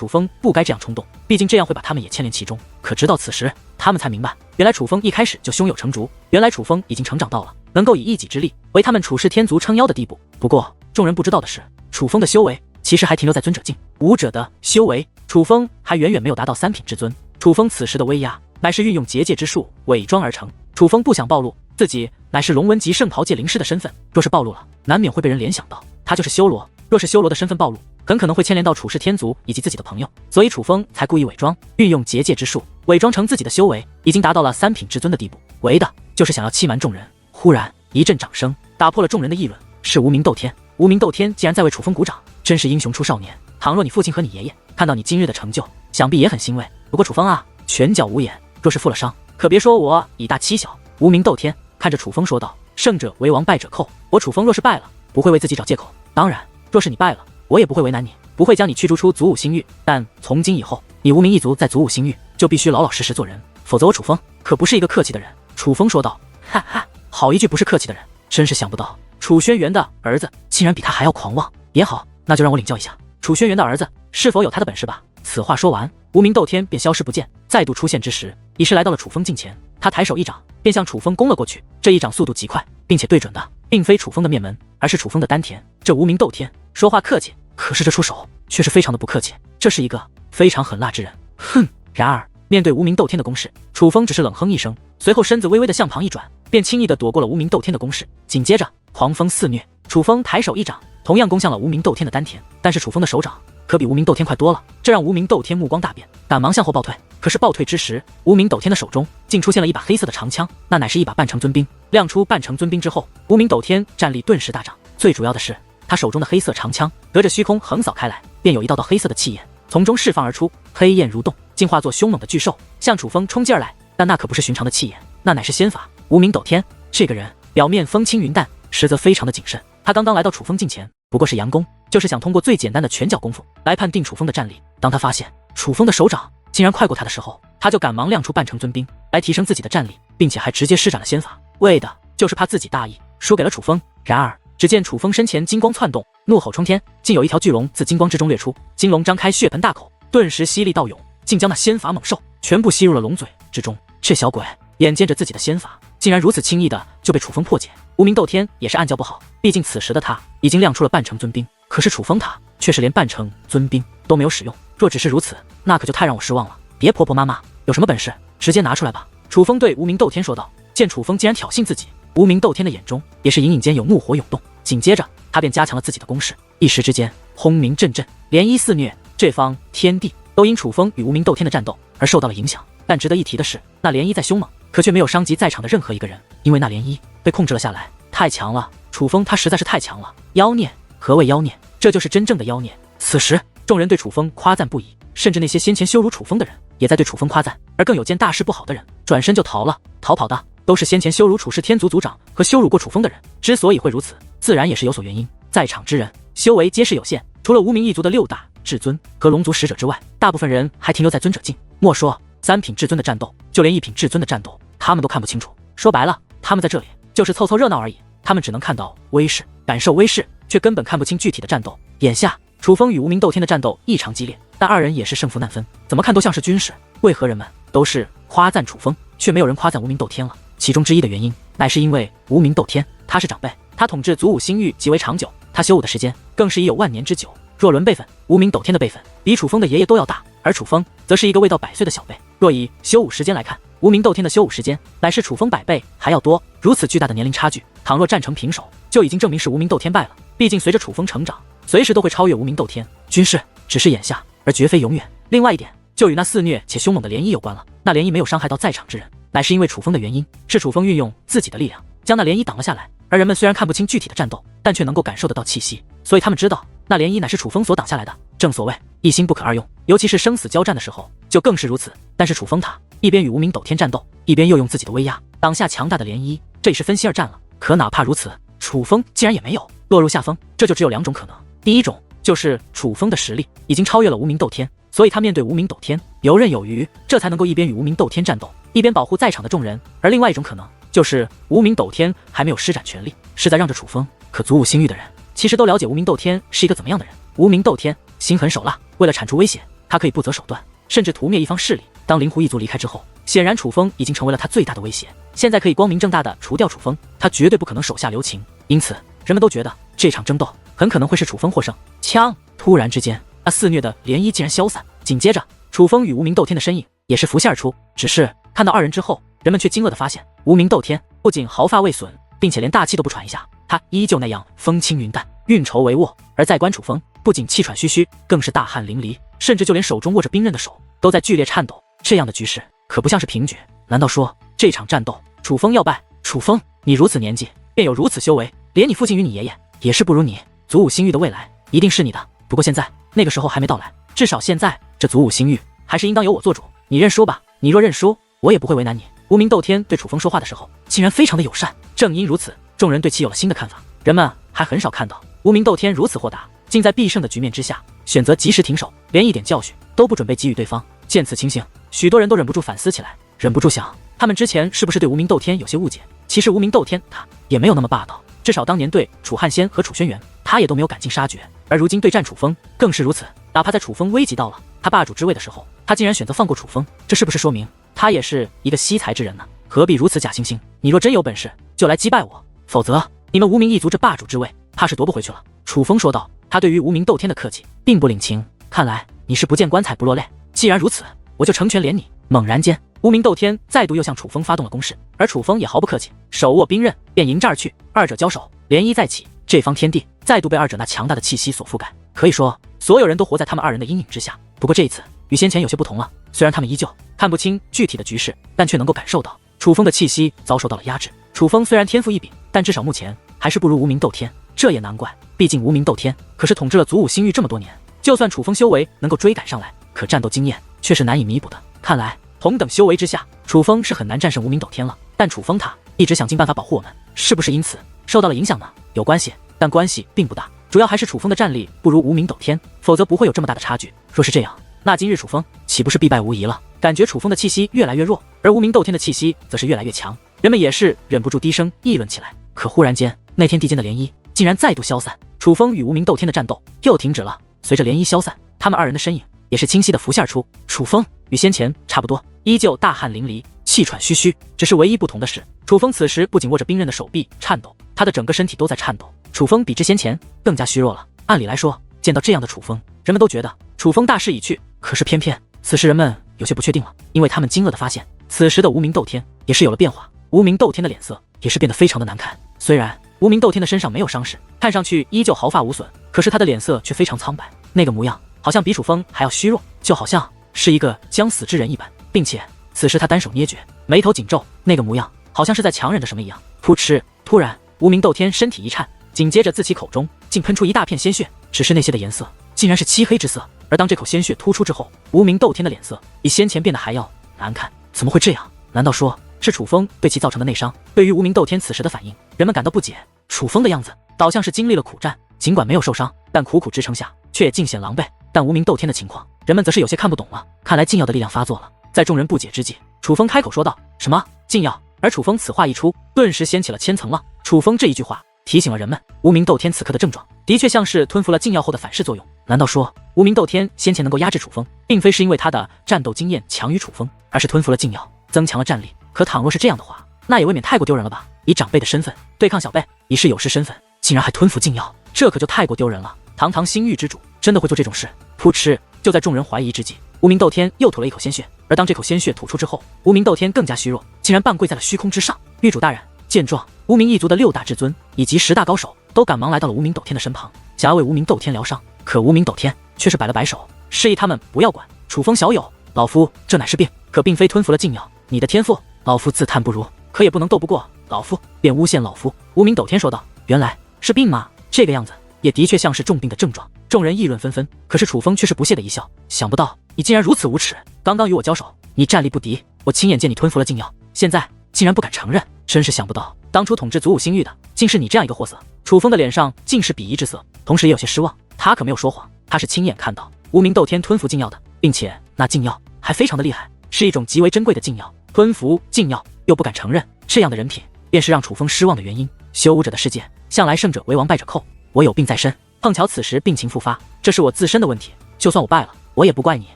风不该这样冲动，毕竟这样会把他们也牵连其中。可直到此时，他们才明白，原来楚风一开始就胸有成竹，原来楚风已经成长到了能够以一己之力为他们处世天族撑腰的地步。不过众人不知道的是，楚风的修为其实还停留在尊者境，武者的修为，楚风还远远没有达到三品至尊。楚风此时的威压乃是运用结界之术伪装而成，楚风不想暴露自己乃是龙纹级圣袍界灵师的身份，若是暴露了，难免会被人联想到他就是修罗，若是修罗的身份暴露，很可能会牵连到处世天族以及自己的朋友，所以楚风才故意伪装，运用结界之术伪装成自己的修为已经达到了三品至尊的地步，为的就是想要欺瞒众人。忽然一阵掌声打破了众人的议论，是无名斗天。无名斗天竟然在为楚风鼓掌，真是英雄出少年。倘若你父亲和你爷爷看到你今日的成就，想必也很欣慰。不过楚风啊，拳脚无眼，若是负了伤，可别说我以大欺小。无名斗天看着楚风说道，胜者为王，败者寇。我楚风若是败了，不会为自己找借口，当然若是你败了，我也不会为难你，不会将你驱逐出祖武星域，但从今以后，你无名一族在祖武星域就必须老老实实做人，否则我楚风可不是一个客气的人。楚风说道，哈哈，好一句不是客气的人，真是想不到楚轩辕的儿子竟然比他还要狂妄。也好，那就让我领教一下楚轩辕的儿子是否有他的本事吧。此话说完，无名斗天便消失不见，再度出现之时，已是来到了楚风近前。他抬手一掌，便向楚风攻了过去。这一掌速度极快，并且对准的并非楚风的面门，而是楚风的丹田。这无名斗天说话客气，可是这出手却是非常的不客气，这是一个非常狠辣之人。哼！然而面对无名斗天的攻势，楚风只是冷哼一声，随后身子微微的向旁一转，便轻易的躲过了无名斗天的攻势。紧接着狂风肆虐，楚风抬手一掌，同样攻向了无名斗天的丹田。但是楚风的手掌可比无名斗天快多了，这让无名斗天目光大变，赶忙向后暴退。可是暴退之时，无名斗天的手中竟出现了一把黑色的长枪，那乃是一把半程尊兵。亮出半程尊兵之后，无名斗天战力顿时大涨。最主要的是，他手中的黑色长枪隔着虚空横扫开来，便有一道道黑色的气焰从中释放而出，黑焰蠕动，竟化作凶猛的巨兽向楚风冲击而来。但那可不是寻常的气焰，那乃是仙法。无名斗天这个人表面风轻云淡，实则非常的谨慎。他刚刚来到楚风近前，不过是佯攻，就是想通过最简单的拳脚功夫来判定楚风的战力。当他发现楚风的手掌竟然快过他的时候，他就赶忙亮出半程尊兵来提升自己的战力，并且还直接施展了仙法，为的就是怕自己大意输给了楚风。然而只见楚风身前金光窜动，怒吼冲天，竟有一条巨龙自金光之中掠出，金龙张开血盆大口，顿时吸力倒涌，竟将那仙法猛兽全部吸入了龙嘴之中。这小鬼眼见着自己的仙法竟然如此轻易的就被楚风破解，无名斗天也是暗叫不好，毕竟此时的他已经亮出了半程尊兵，可是楚风他却是连半程尊兵都没有使用。若只是如此，那可就太让我失望了。别婆婆妈妈，有什么本事直接拿出来吧。楚风对无名斗天说道。见楚风竟然挑衅自己，无名斗天的眼中也是隐隐间有怒火涌动，紧接着他便加强了自己的攻势，一时之间轰鸣阵阵，涟漪肆虐，这方天地都因楚风与无名斗天的战斗而受到了影响。但值得一提的是，那涟漪再凶猛，可却没有伤及在场的任何一个人，因为那涟漪被控制了下来。太强了，楚风他实在是太强了。妖孽，何谓妖孽？这就是真正的妖孽。此时众人对楚风夸赞不已，甚至那些先前羞辱楚风的人也在对楚风夸赞，而更有件大事不好的人转身就逃了。逃跑的都是先前羞辱楚世天族族长和羞辱过楚风的人。之所以会如此，自然也是有所原因。在场之人修为皆是有限，除了无名一族的6大至尊和龙族使者之外，大部分人还停留在尊者境。莫说3品至尊的战斗，就连1品至尊的战斗他们都看不清楚。说白了，他们在这里就是凑凑热闹而已，他们只能看到威势，感受威势，却根本看不清具体的战斗。眼下楚风与无名斗天的战斗异常激烈，但二人也是胜负难分，怎么看都像是军事。为何人们都是夸赞楚风，却没有人夸赞无名斗天了？其中之一的原因乃是因为无名斗天他是长辈，他统治祖武星域极为长久，他修武的时间更是已有万年之久。若论辈分，无名斗天的辈分比楚风的爷爷都要大，而楚风则是一个未到100岁的小辈。若以修武时间来看，无名斗天的修武时间乃是楚风100倍还要多。如此巨大的年龄差距，倘若战成平手，就已经证明是无名斗天败了。毕竟随着楚风成长，随时都会超越无名斗天。军事只是眼下，而绝非永远。另外一点，就与那肆虐且凶猛的涟漪有关了。那涟漪没有伤害到在场之人，乃是因为楚风的原因，是楚风运用自己的力量将那涟漪挡了下来。而人们虽然看不清具体的战斗，但却能够感受得到气息，所以他们知道那涟漪乃是楚风所挡下来的。正所谓一心不可二用，尤其是生死交战的时候，就更是如此。但是楚风他一边与无名斗天战斗，一边又用自己的威压挡下强大的涟漪，这已是分心而战了。可哪怕如此，楚风竟然也没有落入下风，这就只有2种可能。第一种就是楚风的实力已经超越了无名斗天，所以他面对无名斗天游刃有余，这才能够一边与无名斗天战斗，一边保护在场的众人。而另外一种可能就是无名斗天还没有施展全力，是在让着楚风。可足武星域的人其实都了解无名斗天是一个怎么样的人。无名斗天心狠手辣，为了铲除威胁，他可以不择手段，甚至屠灭一方势力。当灵狐一族离开之后，显然楚风已经成为了他最大的威胁。现在可以光明正大的除掉楚风，他绝对不可能手下留情。因此人们都觉得这场争斗很可能会是楚风获胜。枪！突然之间，那肆虐的涟漪竟然消散，紧接着楚风与无名斗天的身影也是浮现而出。只是看到二人之后，人们却惊愕地发现，无名斗天不仅毫发未损，并且连大气都不喘一下，他依旧那样风轻云淡，运筹帷幄。而在观楚风不仅气喘吁吁，更是大汗淋漓，甚至就连手中握着兵刃的手都在剧烈颤抖。这样的局势可不像是平局，难道说这场战斗楚风要败？楚风，你如此年纪便有如此修为，连你父亲与你爷爷也是不如你。足武星域的未来一定是你的，不过现在那个时候还没到来，至少现在这足武星域还是应当由我做主。你认输吧，你若认输，我也不会为难你。无名斗天对楚风说话的时候竟然非常的友善，正因如此，众人对其有了新的看法。人们还很少看到无名斗天如此豁达，竟在必胜的局面之下选择及时停手，连一点教训都不准备给予对方。见此情形，许多人都忍不住反思起来，忍不住想，他们之前是不是对无名斗天有些误解？其实无名斗天他也没有那么霸道，至少当年对楚汉仙和楚轩辕，他也都没有赶尽杀绝。而如今对战楚风更是如此，哪怕在楚风危及到了他霸主之位的时候，他竟然选择放过楚风，这是不是说明他也是一个惜才之人呢？何必如此假惺惺？你若真有本事，就来击败我，否则你们无名一族这霸主之位怕是夺不回去了。楚风说道，他对于无名斗天的客气并不领情，看来你是不见棺材不落泪。既然如此，我就成全连你。猛然间，无名斗天再度又向楚风发动了攻势，而楚风也毫不客气，手握兵刃便迎战而去。二者交手，涟漪再起，这方天地再度被二者那强大的气息所覆盖。可以说，所有人都活在他们二人的阴影之下。不过这一次与先前有些不同了，虽然他们依旧看不清具体的局势，但却能够感受到楚风的气息遭受到了压制。楚风虽然天赋异禀，但至少目前还是不如无名斗天，这也难怪，毕竟无名斗天可是统治了足武星域这么多年，就算楚风修为能够追赶上来，可战斗经验却是难以弥补的。看来同等修为之下，楚风是很难战胜无名斗天了。但楚风他一直想尽办法保护我们，是不是因此受到了影响呢？有关系，但关系并不大，主要还是楚风的战力不如无名斗天，否则不会有这么大的差距。若是这样，那今日楚风岂不是必败无疑了？感觉楚风的气息越来越弱，而无名斗天的气息则是越来越强，人们也是忍不住低声议论起来。可忽然间，那天地间的涟漪竟然再度消散，楚风与无名斗天的战斗又停止了。随着涟漪消散，他们二人的身影也是清晰的浮现而出。楚风与先前差不多，依旧大汗淋漓，气喘吁吁，只是唯一不同的是，楚风此时不仅握着兵刃的手臂颤抖，他的整个身体都在颤抖。楚风比之先前更加虚弱了。按理来说，见到这样的楚风，人们都觉得楚风大势已去。可是偏偏此时人们有些不确定了，因为他们惊愕地发现，此时的无名斗天也是有了变化。无名斗天的脸色也是变得非常的难看。虽然无名斗天的身上没有伤势，看上去依旧毫发无损，可是他的脸色却非常苍白，那个模样好像比楚风还要虚弱，就好像是一个将死之人一般。并且此时他单手捏诀，眉头紧皱，那个模样好像是在强忍着什么一样。噗嗤！突然无名斗天身体一颤，紧接着自其口中竟喷出一大片鲜血，只是那些的颜色竟然是漆黑之色。而当这口鲜血突出之后，无名斗天的脸色比先前变得还要难看。怎么会这样？难道说是楚风对其造成的内伤？对于无名斗天此时的反应，人们感到不解。楚风的样子倒像是经历了苦战，尽管没有受伤，但苦苦支撑下却也尽显狼狈。但无名斗天的情况，人们则是有些看不懂了。看来禁药的力量发作了。在众人不解之际，楚风开口说道：“什么禁药？”而楚风此话一出，顿时掀起了千层浪。楚风这一句话提醒了人们，无名斗天此刻的症状的确像是吞服了禁药后的反噬作用。难道说无名斗天先前能够压制楚风，并非是因为他的战斗经验强于楚风，而是吞服了禁药，增强了战力？可倘若是这样的话，那也未免太过丢人了吧？以长辈的身份对抗小辈，以示有识身份，竟然还吞服禁药，这可就太过丢人了。堂堂星域之主真的会做这种事？噗嗤！就在众人怀疑之际，无名斗天又吐了一口鲜血，而当这口鲜血吐出之后，无名斗天更加虚弱，竟然半跪在了虚空之上。狱主大人见状，无名一族的6大至尊以及10大高手都赶忙来到了无名斗天的身旁，想要为无名斗天疗伤。可无名斗天却是摆了摆手，示意他们不要管。楚风小友，老夫这乃是病，可并非吞服了禁药。你的天赋，老夫自叹不如，可也不能斗不过老夫，便诬陷老夫。无名斗天说道：“原来是病吗？这个样子也的确像是重病的症状。”众人议论纷纷，可是楚风却是不屑的一笑：“想不到你竟然如此无耻！刚刚与我交手，你战力不敌，我亲眼见你吞服了禁药，现在竟然不敢承认，真是想不到，当初统治祖武星域的，竟是你这样一个货色。”楚风的脸上尽是鄙夷之色，同时也有些失望。他可没有说谎，他是亲眼看到无名斗天吞服禁药的，并且那禁药还非常的厉害，是一种极为珍贵的禁药。吞服禁药又不敢承认，这样的人品便是让楚风失望的原因。修武者的世界向来胜者为王，败者寇。我有病在身，碰巧此时病情复发，这是我自身的问题。就算我败了，我也不怪你。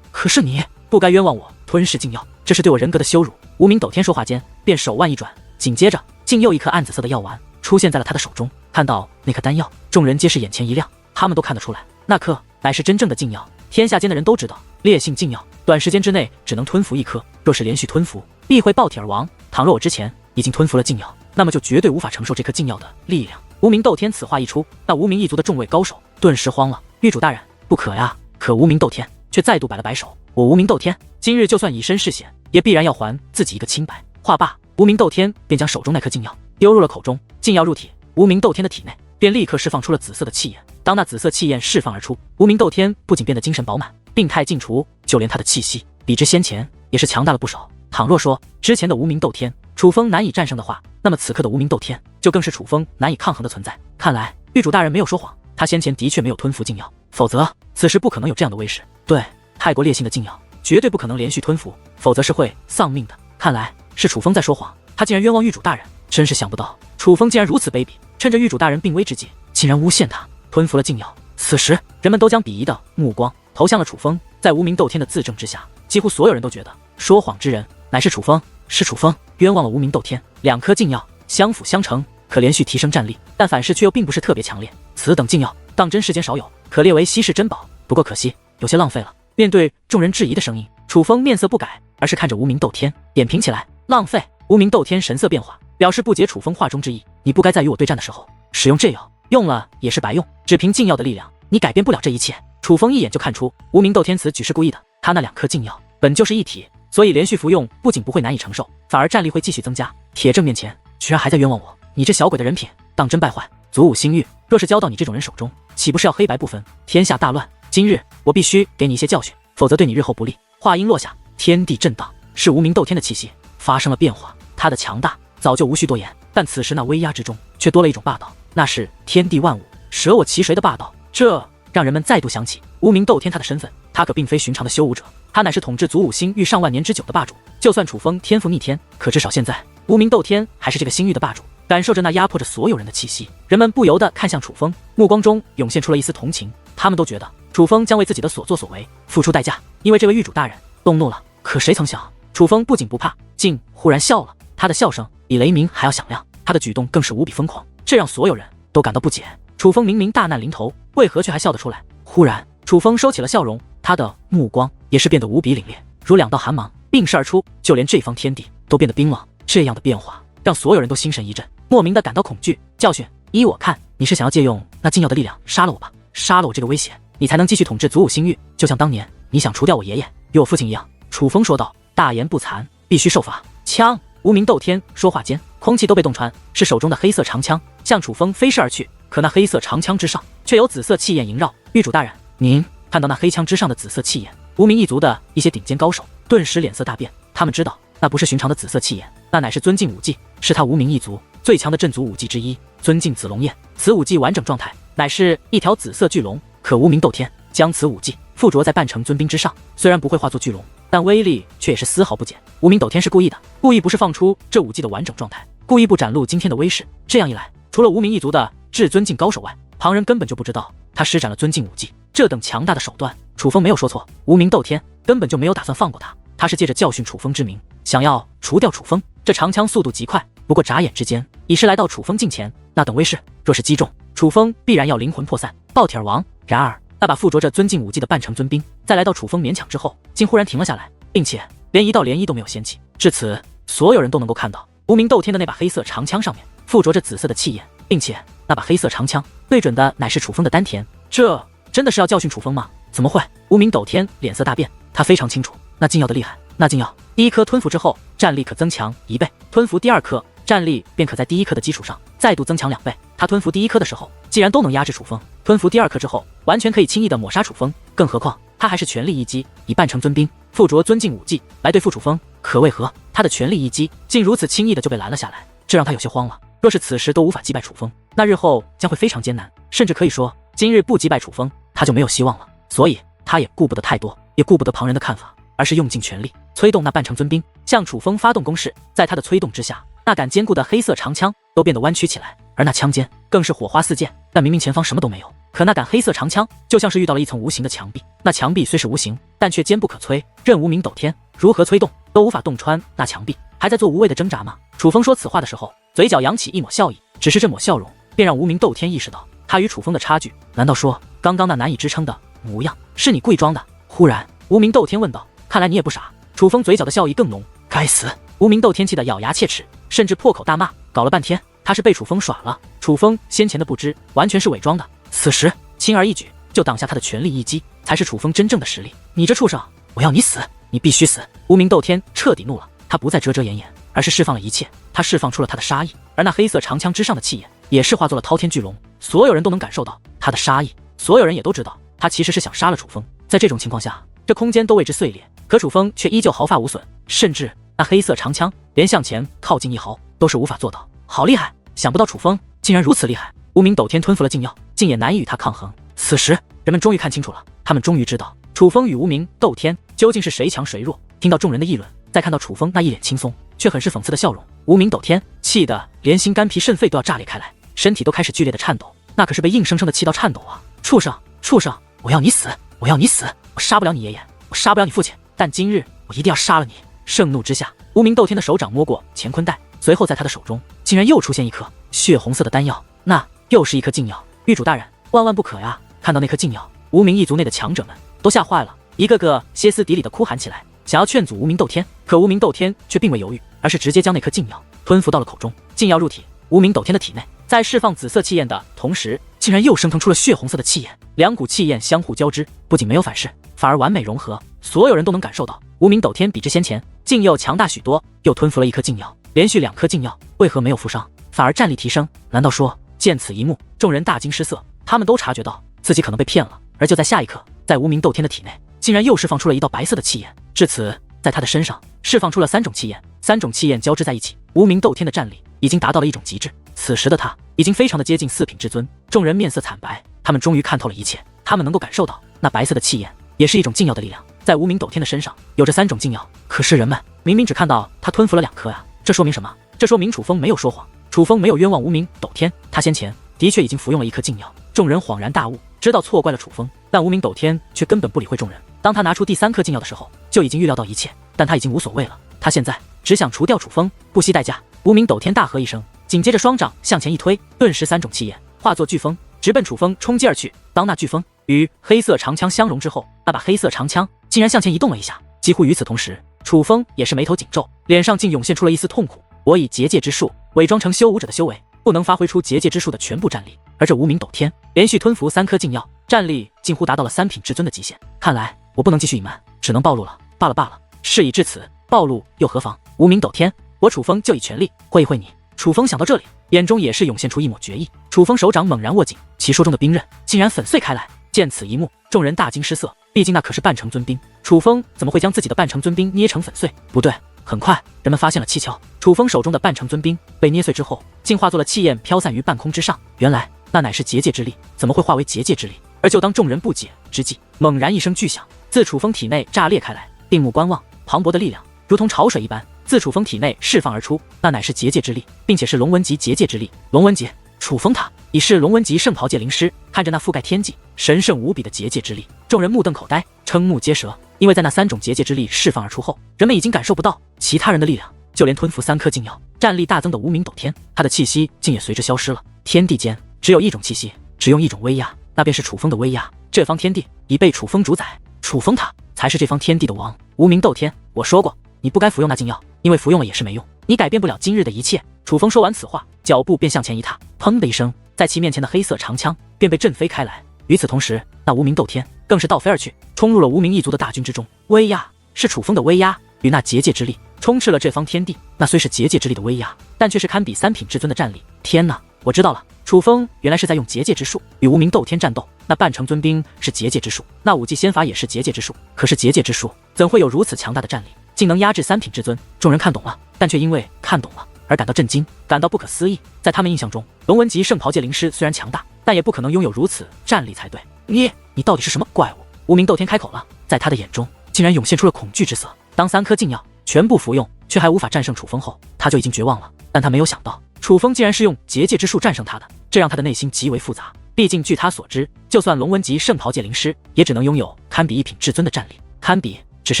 可是你不该冤枉我吞噬禁药，这是对我人格的羞辱。无名斗天说话间，便手腕一转，紧接着竟又一颗暗紫色的药丸出现在了他的手中。看到那颗丹药，众人皆是眼前一亮，他们都看得出来，那颗乃是真正的禁药。天下间的人都知道，烈性禁药短时间之内只能吞服1颗，若是连续吞服，必会爆体而亡。倘若我之前已经吞服了禁药，那么就绝对无法承受这颗禁药的力量。无名斗天此话一出，那无名一族的众位高手顿时慌了。狱主大人，不可呀！可无名斗天却再度摆了摆手：“我无名斗天今日就算以身试险，也必然要还自己一个清白。”话罢，无名斗天便将手中那颗禁药丢入了口中。禁药入体，无名斗天的体内便立刻释放出了紫色的气焰。当那紫色气焰释放而出，无名斗天不仅变得精神饱满，病态尽除，就连他的气息比之先前也是强大了不少。倘若说之前的无名斗天楚风难以战胜的话，那么此刻的无名斗天就更是楚风难以抗衡的存在。看来狱主大人没有说谎，他先前的确没有吞服禁药，否则此时不可能有这样的威势。对，太过烈性的禁药绝对不可能连续吞服，否则是会丧命的。看来是楚风在说谎，他竟然冤枉狱主大人，真是想不到楚风竟然如此卑鄙，趁着狱主大人病危之际，竟然诬陷他吞服了禁药。此时人们都将鄙夷的目光投向了楚风，在无名斗天的自证之下，几乎所有人都觉得说谎之人乃是楚风，是楚风冤枉了无名斗天。2颗禁药相辅相成，可连续提升战力，但反噬却又并不是特别强烈。此等禁药当真世间少有，可列为稀世珍宝。不过可惜有些浪费了。面对众人质疑的声音，楚风面色不改，而是看着无名斗天点评起来：“浪费！”无名斗天神色变化，表示不解楚风话中之意：“你不该在与我对战的时候使用这药，用了也是白用。只凭禁药的力量，你改变不了这一切。”楚风一眼就看出无名斗天此举是故意的，他那2颗禁药本就是一体，所以连续服用不仅不会难以承受，反而战力会继续增加。铁证面前，居然还在冤枉我，你这小鬼的人品当真败坏！祖武星域若是交到你这种人手中，岂不是要黑白不分，天下大乱？今日我必须给你一些教训，否则对你日后不利。话音落下，天地震荡，是无名斗天的气息发生了变化。他的强大早就无需多言，但此时那威压之中却多了一种霸道，那是天地万物舍我其谁的霸道。这让人们再度想起无名斗天他的身份，他可并非寻常的修武者，他乃是统治祖武星域上万年之久的霸主。就算楚风天赋逆天，可至少现在无名斗天还是这个星域的霸主，感受着那压迫着所有人的气息。人们不由得看向楚风，目光中涌现出了一丝同情，他们都觉得楚风将为自己的所作所为付出代价，因为这位狱主大人动怒了。可谁曾想，楚风不仅不怕，竟忽然笑了。他的笑声比雷鸣还要响亮，他的举动更是无比疯狂，这让所有人都感到不解。楚风明明大难临头，为何却还笑得出来？忽然，楚风收起了笑容，他的目光也是变得无比凛冽，如2道寒芒并视而出，就连这方天地都变得冰冷。这样的变化让所有人都心神一震，莫名的感到恐惧。教训，依我看，你是想要借用那禁药的力量杀了我吧？杀了我这个威胁，你才能继续统治祖武星域，就像当年你想除掉我爷爷与我父亲一样。楚风说道：“大言不惭，必须受罚。”枪！无名斗天说话间，空气都被洞穿，是手中的黑色长枪向楚风飞射而去。可那黑色长枪之上却有紫色气焰萦绕。狱主大人，您看到那黑枪之上的紫色气焰，无名一族的一些顶尖高手顿时脸色大变。他们知道那不是寻常的紫色气焰，那乃是尊境武技，是他无名一族最强的镇族武技之一——尊境紫龙焰。此武技完整状态乃是一条紫色巨龙，可无名斗天将此武技附着在半成尊兵之上，虽然不会化作巨龙，但威力却也是丝毫不减。无名斗天是故意的，故意不是放出这武技的完整状态，故意不展露今天的威势。这样一来，除了无名一族的至尊境高手外，旁人根本就不知道他施展了尊境武技。这等强大的手段，楚风没有说错，无名斗天根本就没有打算放过他，他是借着教训楚风之名，想要除掉楚风。这长枪速度极快，不过眨眼之间已是来到楚风近前。那等威势若是击中楚风，必然要灵魂破散，爆体而亡。然而那把附着着尊敬武技的半程尊兵，在来到楚风勉强之后，竟忽然停了下来，并且连一道涟漪都没有掀起。至此，所有人都能够看到无名斗天的那把黑色长枪上面附着着紫色的气焰，并且那把黑色长枪对准的乃是楚风的丹田。这真的是要教训楚风吗？怎么会？无名斗天脸色大变，他非常清楚那禁药的厉害。那禁药第一颗吞服之后，战力可增强1倍；吞服第二颗，战力便可在第一颗的基础上再度增强2倍。他吞服第一颗的时候，既然都能压制楚风，吞服第二颗之后，完全可以轻易的抹杀楚风。更何况他还是全力一击，以半程尊兵附着尊敬武技来对付楚风，可为何他的全力一击竟如此轻易的就被拦了下来？这让他有些慌了。若是此时都无法击败楚风，那日后将会非常艰难，甚至可以说今日不击败楚风，他就没有希望了。所以他也顾不得太多，也顾不得旁人的看法，而是用尽全力催动那半程尊兵向楚风发动攻势。在他的催动之下，那杆坚固的黑色长枪都变得弯曲起来，而那枪尖更是火花四溅。但明明前方什么都没有，可那杆黑色长枪就像是遇到了一层无形的墙壁。那墙壁虽是无形，但却坚不可摧，任无名斗天如何催动都无法洞穿那墙壁。还在做无谓的挣扎吗？楚风说此话的时候，嘴角扬起一抹笑意，只是这抹笑容便让无名斗天意识到他与楚风的差距。难道说刚刚那难以支撑的模样是你故意装的？忽然无名斗天问道。看来你也不傻。楚风嘴角的笑意更浓。该死！无名斗天气得咬牙切齿，甚至破口大骂。搞了半天他是被楚风耍了，楚风先前的不知完全是伪装的，此时轻而易举就挡下他的全力一击，才是楚风真正的实力。你这畜生，我要你死，你必须死！无名斗天彻底怒了，他不再遮遮掩掩，而是释放了一切。他释放出了他的杀意，而那黑色长枪之上的气焰也是化作了滔天巨龙。所有人都能感受到他的杀意，所有人也都知道他其实是想杀了楚风。在这种情况下，这空间都为之碎裂，可楚风却依旧毫发无损，甚至那黑色长枪连向前靠近1毫都是无法做到。好厉害！想不到楚风竟然如此厉害。无名斗天吞服了禁药，竟也难以与他抗衡。此时人们终于看清楚了，他们终于知道楚风与无名斗天究竟是谁强谁弱。听到众人的议论，再看到楚风那一脸轻松却很是讽刺的笑容，无名斗天气得连心肝脾肾肺都要炸裂开来，身体都开始剧烈的颤抖，那可是被硬生生的气到颤抖啊！畜生，畜生，我要你死，我要你死！我杀不了你爷爷，我杀不了你父亲，但今日我一定要杀了你！盛怒之下，无名斗天的手掌摸过乾坤袋，随后在他的手中竟然又出现一颗血红色的丹药，那又是一颗禁药。狱主大人，万万不可呀！看到那颗禁药，无名一族内的强者们都吓坏了，一个个歇斯底里的哭喊起来，想要劝阻无名斗天。可无名斗天却并未犹豫，而是直接将那颗禁药吞服到了口中。禁药入体，无名斗天的体内在释放紫色气焰的同时，竟然又生成出了血红色的气焰，两股气焰相互交织，不仅没有反噬，反而完美融合。所有人都能感受到无名斗天比之先前禁药强大许多，又吞服了一颗禁药，连续2颗禁药，为何没有负伤，反而战力提升？难道说……见此一幕，众人大惊失色，他们都察觉到自己可能被骗了。而就在下一刻，在无名斗天的体内竟然又释放出了一道白色的气焰，至此在他的身上释放出了3种气焰，3种气焰交织在一起，无名斗天的战力已经达到了一种极致。此时的他已经非常的接近4品至尊。众人面色惨白，他们终于看透了一切，他们能够感受到那白色的气焰也是一种禁药的力量，在无名斗天的身上有着3种禁药。可是人们明明只看到他吞服了2颗呀，这说明什么？这说明楚风没有说谎，楚风没有冤枉无名斗天，他先前的确已经服用了1颗禁药。众人恍然大悟，知道错怪了楚风，但无名斗天却根本不理会众人。当他拿出第3颗禁药的时候，就已经预料到一切，但他已经无所谓了，他现在只想除掉楚风，不惜代价。无名斗天大喝一声，紧接着双掌向前一推，顿时3种气焰化作飓风，直奔楚风冲击而去。当那飓风与黑色长枪相融之后，那把黑色长枪竟然向前移动了一下。几乎与此同时，楚风也是眉头紧皱，脸上竟涌现出了一丝痛苦。我以结界之术伪装成修武者的修为，不能发挥出结界之术的全部战力，而这无名斗天连续吞服3颗禁药，战力近乎达到了3品至尊的极限。看来我不能继续隐瞒，只能暴露了。罢了罢了，事已至此，暴露又何妨？无名斗天，我楚风就以全力会一会你。楚风想到这里，眼中也是涌现出一抹决意。楚风手掌猛然握紧，其手中的冰刃竟然粉碎开来。见此一幕，众人大惊失色，毕竟那可是半程尊兵，楚风怎么会将自己的半程尊兵捏成粉碎？不对，很快人们发现了蹊跷，楚风手中的半程尊兵被捏碎之后，竟化作了气焰飘散于半空之上。原来那乃是结界之力，怎么会化为结界之力？而就当众人不解之际，猛然一声巨响，自楚风体内炸裂开来。定目观望，磅礴的力量如同潮水一般自楚风体内释放而出，那乃是结界之力，并且是龙纹级结界之力。龙纹级，楚风他已是龙纹级圣袍界灵师，看着那覆盖天际神圣无比的结界之力，众人目瞪口呆，瞠目结舌。因为在那3种结界之力释放而出后，人们已经感受不到其他人的力量，就连吞服3颗禁药战力大增的无名斗天，他的气息竟也随之消失了。天地间只有一种气息，只用一种威压，那便是楚风的威压。这方天地已被楚风主宰，楚风他才是这方天地的王。无名斗天，我说过，你不该服用那禁药，因为服用了也是没用，你改变不了今日的一切。楚风说完此话，脚步便向前一踏，砰的一声，在其面前的黑色长枪便被震飞开来。与此同时，那无名斗天更是倒飞而去，冲入了无名一族的大军之中。威压是楚风的威压，与那结界之力充斥了这方天地。那虽是结界之力的威压，但却是堪比三品至尊的战力。天哪，我知道了，楚风原来是在用结界之术与无名斗天战斗。那半成尊兵是结界之术，那武技仙法也是结界之术。可是结界之术怎会有如此强大的战力，竟能压制三品至尊？众人看懂了，但却因为看懂了而感到震惊，感到不可思议。在他们印象中，龙纹级圣袍界灵师虽然强大，但也不可能拥有如此战力才对。你到底是什么怪物？无名斗天开口了，在他的眼中竟然涌现出了恐惧之色。当3颗禁药全部服用，却还无法战胜楚风后，他就已经绝望了。但他没有想到，楚风竟然是用结界之术战胜他的，这让他的内心极为复杂。毕竟据他所知，就算龙纹级圣袍界灵师，也只能拥有堪比一品至尊的战力。堪比，只是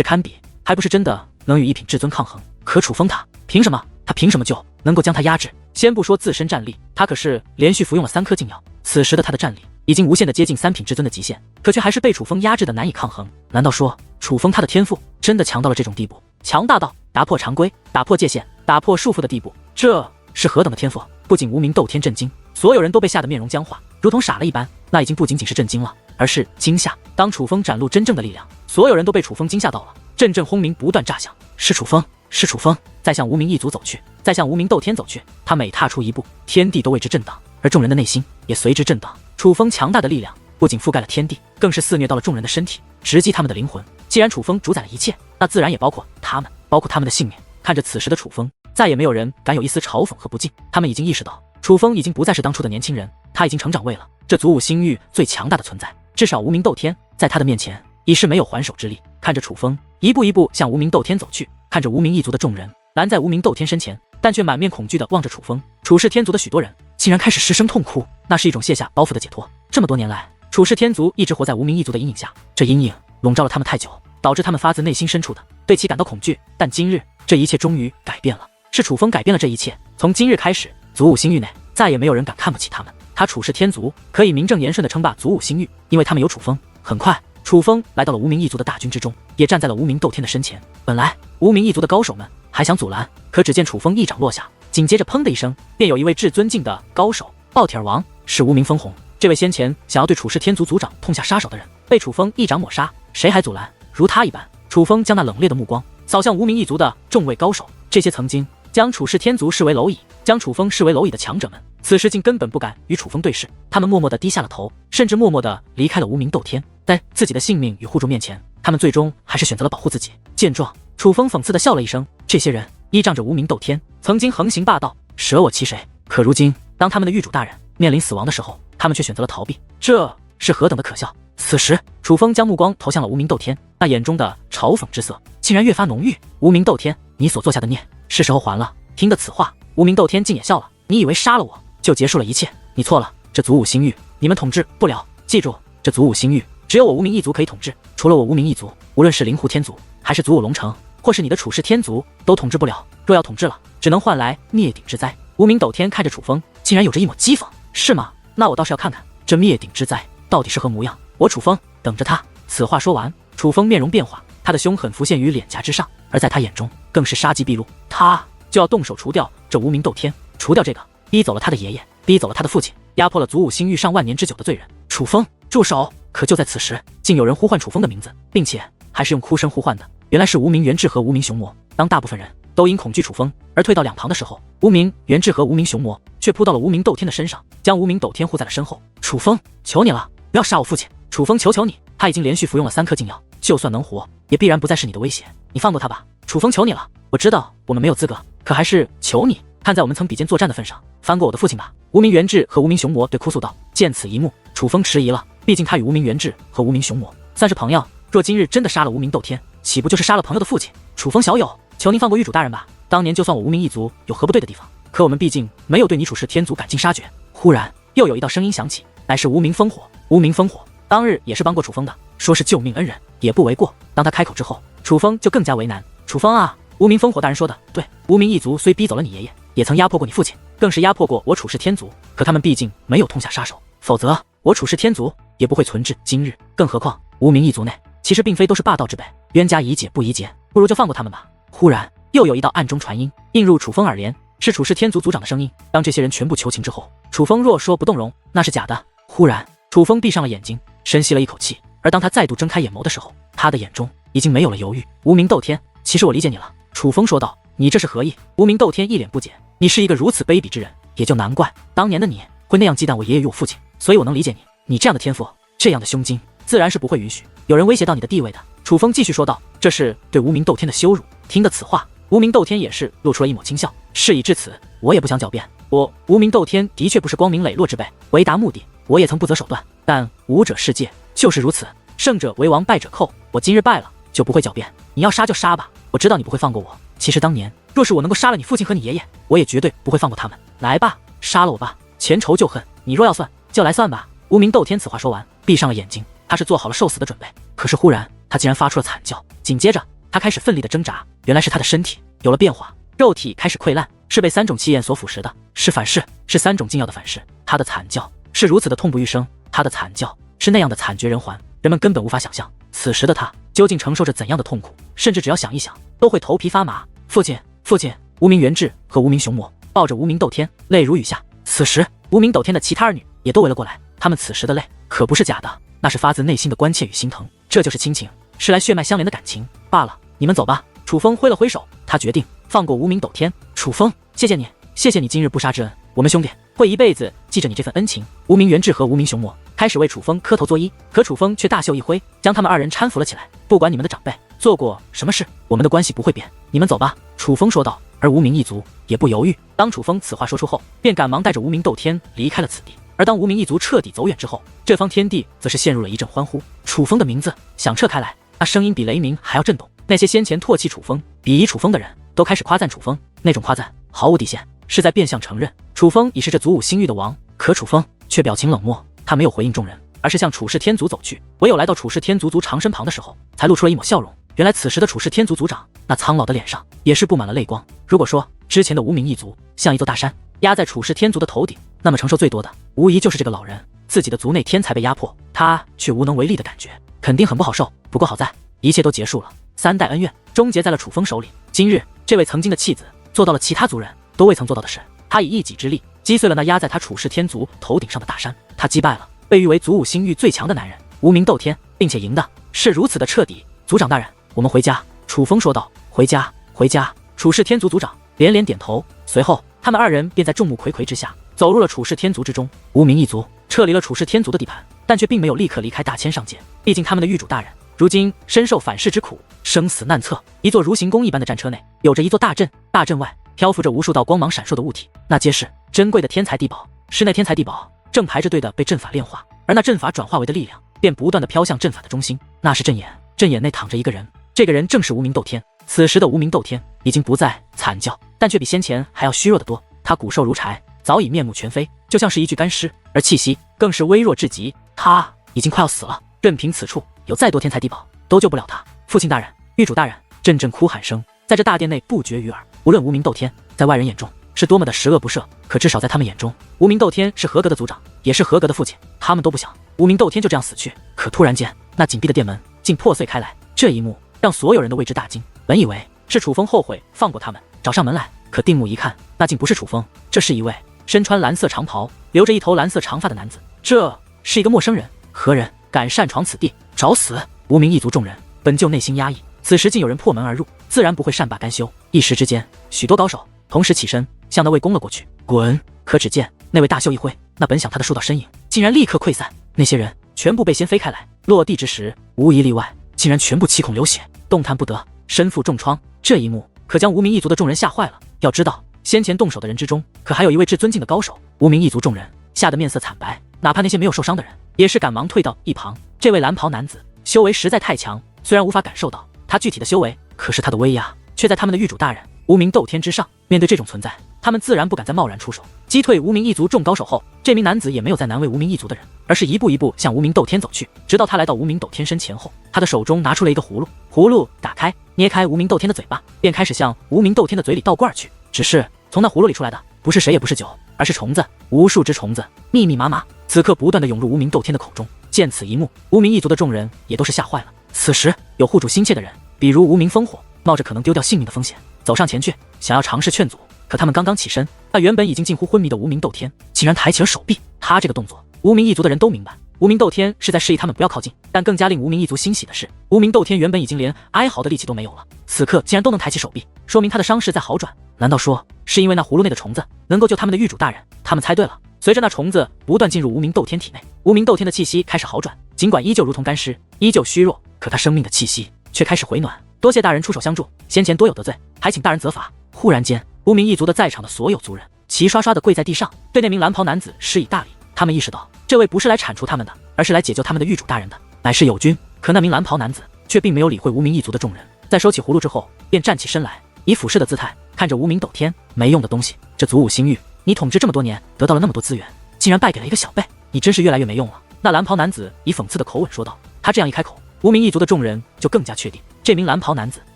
堪比，还不是真的能与一品至尊抗衡。可楚风他凭什么？他凭什么就能够将他压制？先不说自身战力，他可是连续服用了3颗禁药，此时的他的战力已经无限的接近3品至尊的极限，可却还是被楚风压制的难以抗衡。难道说楚风他的天赋真的强到了这种地步，强大到打破常规、打破界限、打破束缚的地步？这是何等的天赋！不仅无名斗天震惊，所有人都被吓得面容僵化，如同傻了一般。那已经不仅仅是震惊了，而是惊吓。当楚风展露真正的力量，所有人都被楚风惊吓到了。阵阵轰鸣不断炸响，是楚风，是楚风在向无名一族走去，在向无名斗天走去。他每踏出一步，天地都为之震荡，而众人的内心也随之震荡。楚风强大的力量不仅覆盖了天地，更是肆虐到了众人的身体，直击他们的灵魂。既然楚风主宰了一切，那自然也包括他们，包括他们的性命。看着此时的楚风，再也没有人敢有一丝嘲讽和不敬。他们已经意识到，楚风已经不再是当初的年轻人，他已经成长为了这祖武星域最强大的存在。至少无名斗天在他的面前已是没有还手之力。看着楚风一步一步向无名斗天走去，看着无名一族的众人拦在无名斗天身前，但却满面恐惧地望着楚风。楚氏天族的许多人竟然开始失声痛哭，那是一种卸下包袱的解脱。这么多年来，楚氏天族一直活在无名一族的阴影下，这阴影笼罩了他们太久，导致他们发自内心深处的对其感到恐惧。但今日这一切终于改变了，是楚风改变了这一切。从今日开始，祖武星域内再也没有人敢看不起他们。他楚氏天族可以名正言顺地称霸祖武星域，因为他们有楚风。很快，楚风来到了无名一族的大军之中，也站在了无名斗天的身前。本来无名一族的高手们还想阻拦，可只见楚风一掌落下，紧接着砰的一声，便有一位至尊境的高手暴体而亡，是无名分红。这位先前想要对楚氏天族族长痛下杀手的人，被楚风一掌抹杀，谁还阻拦？如他一般。楚风将那冷冽的目光扫向无名一族的众位高手，这些曾经将楚氏天族视为蝼蚁，将楚风视为蝼蚁的强者们，此时竟根本不敢与楚风对视。他们默默地低下了头，甚至默默地离开了无名斗天。在自己的性命与护主面前，他们最终还是选择了保护自己。见状，楚风讽刺地笑了一声，这些人依仗着无名斗天，曾经横行霸道，舍我其谁。可如今，当他们的狱主大人面临死亡的时候，他们却选择了逃避，这是何等的可笑！此时，楚风将目光投向了无名斗天，那眼中的嘲讽之色竟然越发浓郁。无名斗天，你所做下的孽，是时候还了。听得此话，无名斗天竟也笑了。你以为杀了我就结束了一切？你错了，这祖武星域你们统治不了。记住，这祖武星域只有我无名一族可以统治，除了我无名一族，无论是灵狐天族，还是祖武龙城，或是你的楚氏天族，都统治不了。若要统治了，只能换来灭顶之灾。无名斗天看着楚风，竟然有着一抹讥讽。是吗？那我倒是要看看这灭顶之灾到底是何模样。我楚风等着他。此话说完，楚风面容变化，他的凶狠浮现于脸颊之上，而在他眼中更是杀机毕露。他就要动手除掉这无名斗天，除掉这个逼走了他的爷爷，逼走了他的父亲，压迫了祖武星域上万年之久的罪人。楚风，住手！可就在此时，竟有人呼唤楚风的名字，并且还是用哭声呼唤的。原来是无名元志和无名熊魔。当大部分人都因恐惧楚风而退到两旁的时候，无名元志和无名熊魔却扑到了无名斗天的身上，将无名斗天护在了身后。楚风，求你了，不要杀我父亲！楚风，求求你，他已经连续服用了3颗禁药，就算能活，也必然不再是你的威胁。你放过他吧，楚风，求你了！我知道我们没有资格，可还是求你，看在我们曾比肩作战的份上，翻过我的父亲吧。无名元志和无名熊魔对哭诉道。见此一幕，楚风迟疑了，毕竟他与无名元志和无名熊魔算是朋友，若今日真的杀了无名斗天，岂不就是杀了朋友的父亲？楚风小友，求您放过狱主大人吧。当年就算我无名一族有何不对的地方，可我们毕竟没有对你楚氏天族赶尽杀绝。忽然又有一道声音响起，乃是无名烽火。无名烽火当日也是帮过楚风的，说是救命恩人也不为过。当他开口之后，楚风就更加为难。楚风啊，无名烽火大人说的对，无名一族虽逼走了你爷爷，也曾压迫过你父亲，更是压迫过我楚氏天族，可他们毕竟没有痛下杀手，否则我楚氏天族也不会存至今日。更何况无名一族内其实并非都是霸道之辈，冤家宜解不宜结，不如就放过他们吧。忽然又有一道暗中传音映入楚风耳帘，是楚氏天族族长的声音。当这些人全部求情之后，楚风若说不动容，那是假的。忽然楚风闭上了眼睛，深吸了一口气，而当他再度睁开眼眸的时候，他的眼中已经没有了犹豫。无名斗天，其实我理解你了，楚风说道。你这是何意？无名斗天一脸不解。你是一个如此卑鄙之人，也就难怪当年的你会那样忌惮我爷爷与我父亲，所以我能理解你。你这样的天赋，这样的胸襟，自然是不会允许有人威胁到你的地位的。楚风继续说道，这是对无名斗天的羞辱。听得此话，无名斗天也是露出了一抹轻笑。事已至此，我也不想狡辩。我无名斗天的确不是光明磊落之辈，为达目的，我也曾不择手段。但武者世界就是如此，胜者为王，败者寇。我今日败了，就不会狡辩。你要杀就杀吧，我知道你不会放过我。其实当年若是我能够杀了你父亲和你爷爷，我也绝对不会放过他们。来吧，杀了我吧，前仇旧恨，你若要算，就来算吧。无名斗天此话说完，闭上了眼睛，他是做好了受死的准备。可是忽然，他竟然发出了惨叫，紧接着他开始奋力的挣扎。原来是他的身体有了变化，肉体开始溃烂，是被3种气焰所腐蚀的，是反噬，是3种禁药的反噬。他的惨叫是如此的痛不欲生，他的惨叫是那样的惨绝人寰，人们根本无法想象此时的他究竟承受着怎样的痛苦，甚至只要想一想，都会头皮发麻。父亲，父亲！无名元志和无名雄魔抱着无名斗天，泪如雨下。此时，无名斗天的其他儿女也都围了过来，他们此时的泪可不是假的，那是发自内心的关切与心疼。这就是亲情，是来血脉相连的感情。罢了，你们走吧。楚风挥了挥手，他决定放过无名斗天。楚风，谢谢你，谢谢你今日不杀之恩，我们兄弟会一辈子记着你这份恩情。无名元志和无名雄魔开始为楚风磕头作揖，可楚风却大袖一挥，将他们2人搀扶了起来。不管你们的长辈做过什么事，我们的关系不会变，你们走吧。楚风说道。而无名一族也不犹豫，当楚风此话说出后，便赶忙带着无名斗天离开了此地。而当无名一族彻底走远之后，这方天地则是陷入了一阵欢呼。楚风的名字响彻开来，那声音比雷鸣还要震动。那些先前唾弃楚风、鄙夷楚风的人都开始夸赞楚风，那种夸赞毫无底线，是在变相承认楚风已是这祖武星域的王。可楚风却表情冷漠，他没有回应众人，而是向楚氏天族走去。唯有来到楚氏天族族长身旁的时候，才露出了一抹笑容。原来此时的楚氏天族族长那苍老的脸上也是布满了泪光。如果说之前的无名一族像一座大山压在楚氏天族的头顶，那么承受最多的无疑就是这个老人。自己的族内天才被压迫，他却无能为力的感觉肯定很不好受。不过好在一切都结束了，3代恩怨终结在了楚风手里。今日这位曾经的弃子做到了其他族人都未曾做到的事，他以一己之力击碎了那压在他楚氏天族头顶上的大山。他击败了被誉为祖武星域最强的男人无名斗天，并且赢的是如此的彻底。族长大人，我们回家。楚风说道。回家，回家。楚氏天族族长连连点头，随后他们2人便在众目睽睽之下走入了楚氏天族之中。无名一族撤离了楚氏天族的地盘，但却并没有立刻离开大千上界，毕竟他们的狱主大人如今深受反噬之苦，生死难测。一座如行宫一般的战车内有着一座大阵，大阵外漂浮着无数道光芒闪烁的物体，那皆是珍贵的天才地宝。室内天才地宝正排着队的被阵法炼化，而那阵法转化为的力量便不断的飘向阵法的中心，那是阵眼。阵眼内躺着一个人，这个人正是无名斗天。此时的无名斗天已经不再惨叫，但却比先前还要虚弱得多。他骨瘦如柴，早已面目全非，就像是一具干尸，而气息更是微弱至极。他已经快要死了，任凭此处有再多天才地宝都救不了他。父亲大人，狱主大人，阵阵哭喊声在这大殿内不绝于耳。无论无名斗天在外人眼中是多么的十恶不赦，可至少在他们眼中，无名斗天是合格的族长，也是合格的父亲。他们都不想无名斗天就这样死去。可突然间，那紧闭的殿门竟破碎开来，这一幕让所有人都为之大惊。本以为是楚风后悔放过他们，找上门来，可定目一看，那竟不是楚风，这是一位身穿蓝色长袍，留着一头蓝色长发的男子。这是一个陌生人，何人敢擅闯此地？找死！无名一族众人本就内心压抑，此时竟有人破门而入，自然不会善罢甘休。一时之间，许多高手同时起身向那位攻了过去。滚！可只见那位大袖一挥，那本想他的数道身影竟然立刻溃散，那些人全部被掀飞开来，落地之时无一例外竟然全部七孔流血，动弹不得，身负重创。这一幕可将无名一族的众人吓坏了。要知道，先前动手的人之中，可还有一位至尊境的高手。无名一族众人吓得面色惨白，哪怕那些没有受伤的人，也是赶忙退到一旁。这位蓝袍男子修为实在太强，虽然无法感受到他具体的修为，可是他的威压却在他们的狱主大人无名斗天之上。面对这种存在，他们自然不敢再贸然出手。击退无名一族众高手后，这名男子也没有再难为无名一族的人，而是一步一步向无名斗天走去，直到他来到无名斗天身前后，他的手中拿出了一个葫芦，葫芦打开，捏开无名斗天的嘴巴，便开始向无名斗天的嘴里倒灌去。只是从那葫芦里出来的不是水也不是酒，而是虫子，无数只虫子密密麻麻，此刻不断的涌入无名斗天的口中。见此一幕，无名一族的众人也都是吓坏了。此时有护主心切的人，比如无名烽火，冒着可能丢掉性命的风险，走上前去，想要尝试劝阻。可他们刚刚起身，那原本已经近乎昏迷的无名斗天竟然抬起了手臂。他这个动作，无名一族的人都明白，无名斗天是在示意他们不要靠近。但更加令无名一族欣喜的是，无名斗天原本已经连哀嚎的力气都没有了，此刻竟然都能抬起手臂，说明他的伤势在好转。难道说是因为那葫芦内的虫子能够救他们的狱主大人？他们猜对了。随着那虫子不断进入无名斗天体内，无名斗天的气息开始好转，尽管依旧如同干尸，依旧虚弱，可他生命的气息却开始回暖。多谢大人出手相助，先前多有得罪，还请大人责罚。忽然间，无名一族的在场的所有族人齐刷刷地跪在地上，对那名蓝袍男子施以大礼。他们意识到，这位不是来铲除他们的，而是来解救他们的狱主大人的，乃是友军。可那名蓝袍男子却并没有理会无名一族的众人，在收起葫芦之后，便站起身来，以俯视的姿态看着无名斗天。没用的东西，这祖武星域，你统治这么多年，得到了那么多资源，竟然败给了一个小辈，你真是越来越没用了。那蓝袍男子以讽刺的口吻说道。他这样一开口，无名一族的众人就更加确定，这名蓝袍男子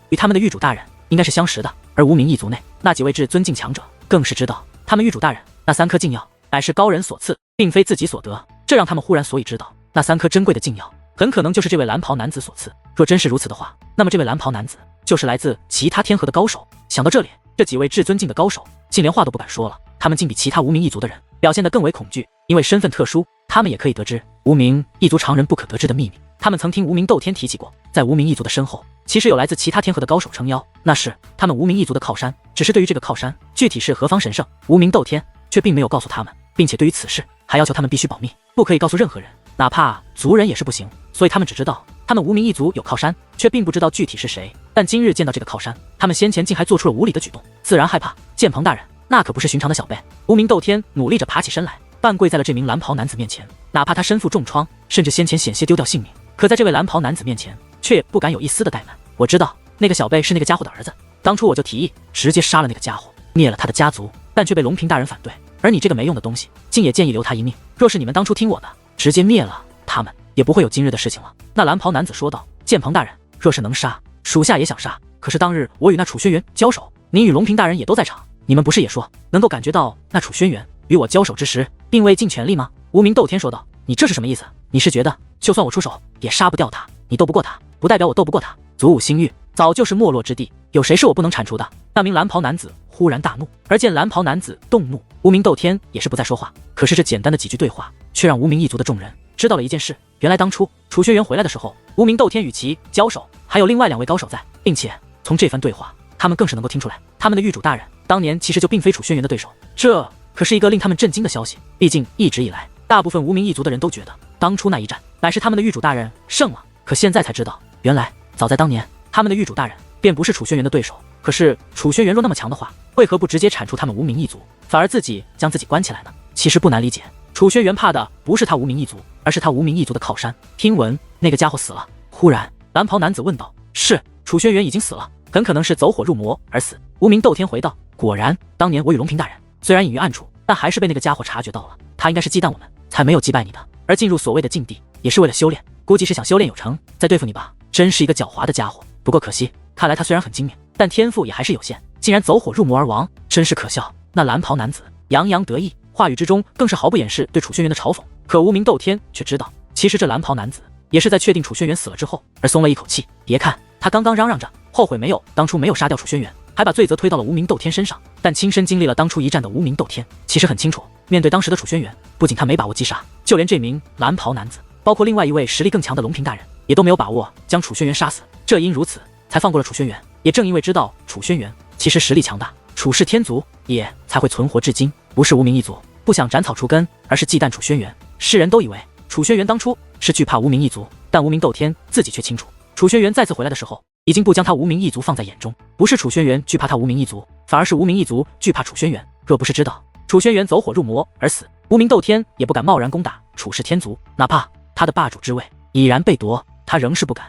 与他们的狱主大人应该是相识的。而无名一族内那几位至尊境强者更是知道，他们狱主大人那3颗禁药乃是高人所赐，并非自己所得，这让他们忽然所以知道，那3颗珍贵的禁药很可能就是这位蓝袍男子所赐。若真是如此的话，那么这位蓝袍男子就是来自其他天河的高手。想到这里，这几位至尊境的高手竟连话都不敢说了，他们竟比其他无名一族的人表现得更为恐惧，因为身份特殊，他们也可以得知无名一族常人不可得知的秘密。他们曾听无名斗天提起过，在无名一族的身后其实有来自其他天河的高手撑腰，那是他们无名一族的靠山。只是对于这个靠山具体是何方神圣，无名斗天却并没有告诉他们，并且对于此事还要求他们必须保密，不可以告诉任何人，哪怕族人也是不行。所以他们只知道他们无名一族有靠山，却并不知道具体是谁。但今日见到这个靠山，他们先前竟还做出了无礼的举动，自然害怕。剑鹏大人，那可不是寻常的小辈。无名斗天努力着爬起身来，半跪在了这名蓝袍男子面前。哪怕他身负重创，甚至先前险些丢掉性命，可在这位蓝袍男子面前却不敢有一丝的怠慢。我知道那个小辈是那个家伙的儿子，当初我就提议直接杀了那个家伙，灭了他的家族，但却被龙平大人反对。而你这个没用的东西，竟也建议留他一命。若是你们当初听我的，直接灭了他们，也不会有今日的事情了。那蓝袍男子说道。剑鹏大人，若是能杀，属下也想杀。可是当日我与那楚轩辕交手，您与龙平大人也都在场，你们不是也说能够感觉到那楚轩辕与我交手之时并未尽全力吗？无名斗天说道。你这是什么意思？你是觉得就算我出手也杀不掉他，你斗不过他，不代表我斗不过他。祖武星域早就是没落之地，有谁是我不能铲除的？那名蓝袍男子忽然大怒，而见蓝袍男子动怒，无名斗天也是不再说话。可是这简单的几句对话，却让无名一族的众人知道了一件事。原来当初楚轩辕回来的时候，无名斗天与其交手，还有另外2位高手在，并且从这番对话，他们更是能够听出来，他们的狱主大人当年其实就并非楚轩辕的对手。这可是一个令他们震惊的消息。毕竟一直以来，大部分无名一族的人都觉得，当初那一战乃是他们的狱主大人胜了。可现在才知道，原来早在当年，他们的狱主大人便不是楚轩辕的对手。可是楚轩辕若那么强的话，为何不直接铲除他们无名一族，反而自己将自己关起来呢？其实不难理解，楚轩辕怕的不是他无名一族，而是他无名一族的靠山。听闻那个家伙死了。忽然蓝袍男子问道。是，楚轩辕已经死了，很可能是走火入魔而死。无名斗天回道。果然，当年我与龙平大人虽然隐于暗处，但还是被那个家伙察觉到了，他应该是忌惮我们，才没有击败你的。而进入所谓的禁地，也是为了修炼，估计是想修炼有成，再对付你吧。真是一个狡猾的家伙。不过可惜，看来他虽然很精明，但天赋也还是有限，竟然走火入魔而亡，真是可笑。那蓝袍男子洋洋得意，话语之中更是毫不掩饰对楚轩辕的嘲讽。可无名斗天却知道，其实这蓝袍男子也是在确定楚轩辕死了之后而松了一口气。别看他刚刚嚷嚷着后悔当初没有杀掉楚轩辕，还把罪责推到了无名斗天身上，但亲身经历了当初一战的无名斗天其实很清楚，面对当时的楚轩辕，不仅他没把握击杀，就连这名蓝袍男子，包括另外一位实力更强的龙平大人，也都没有把握将楚轩辕杀死。这因如此才放过了楚轩辕。也正因为知道楚轩辕其实实力强大，楚氏天族也才会存活至今。不是无名一族不想斩草除根，而是忌惮楚轩辕。世人都以为楚轩辕当初是惧怕无名一族，但无名斗天自己却清楚，楚轩辕再次回来的时候，已经不将他无名一族放在眼中。不是楚轩辕惧怕他无名一族，反而是无名一族惧怕楚轩辕。若不是知道楚轩辕走火入魔而死，无名斗天也不敢贸然攻打楚氏天族，哪怕他的霸主之位已然被夺，他仍是不敢。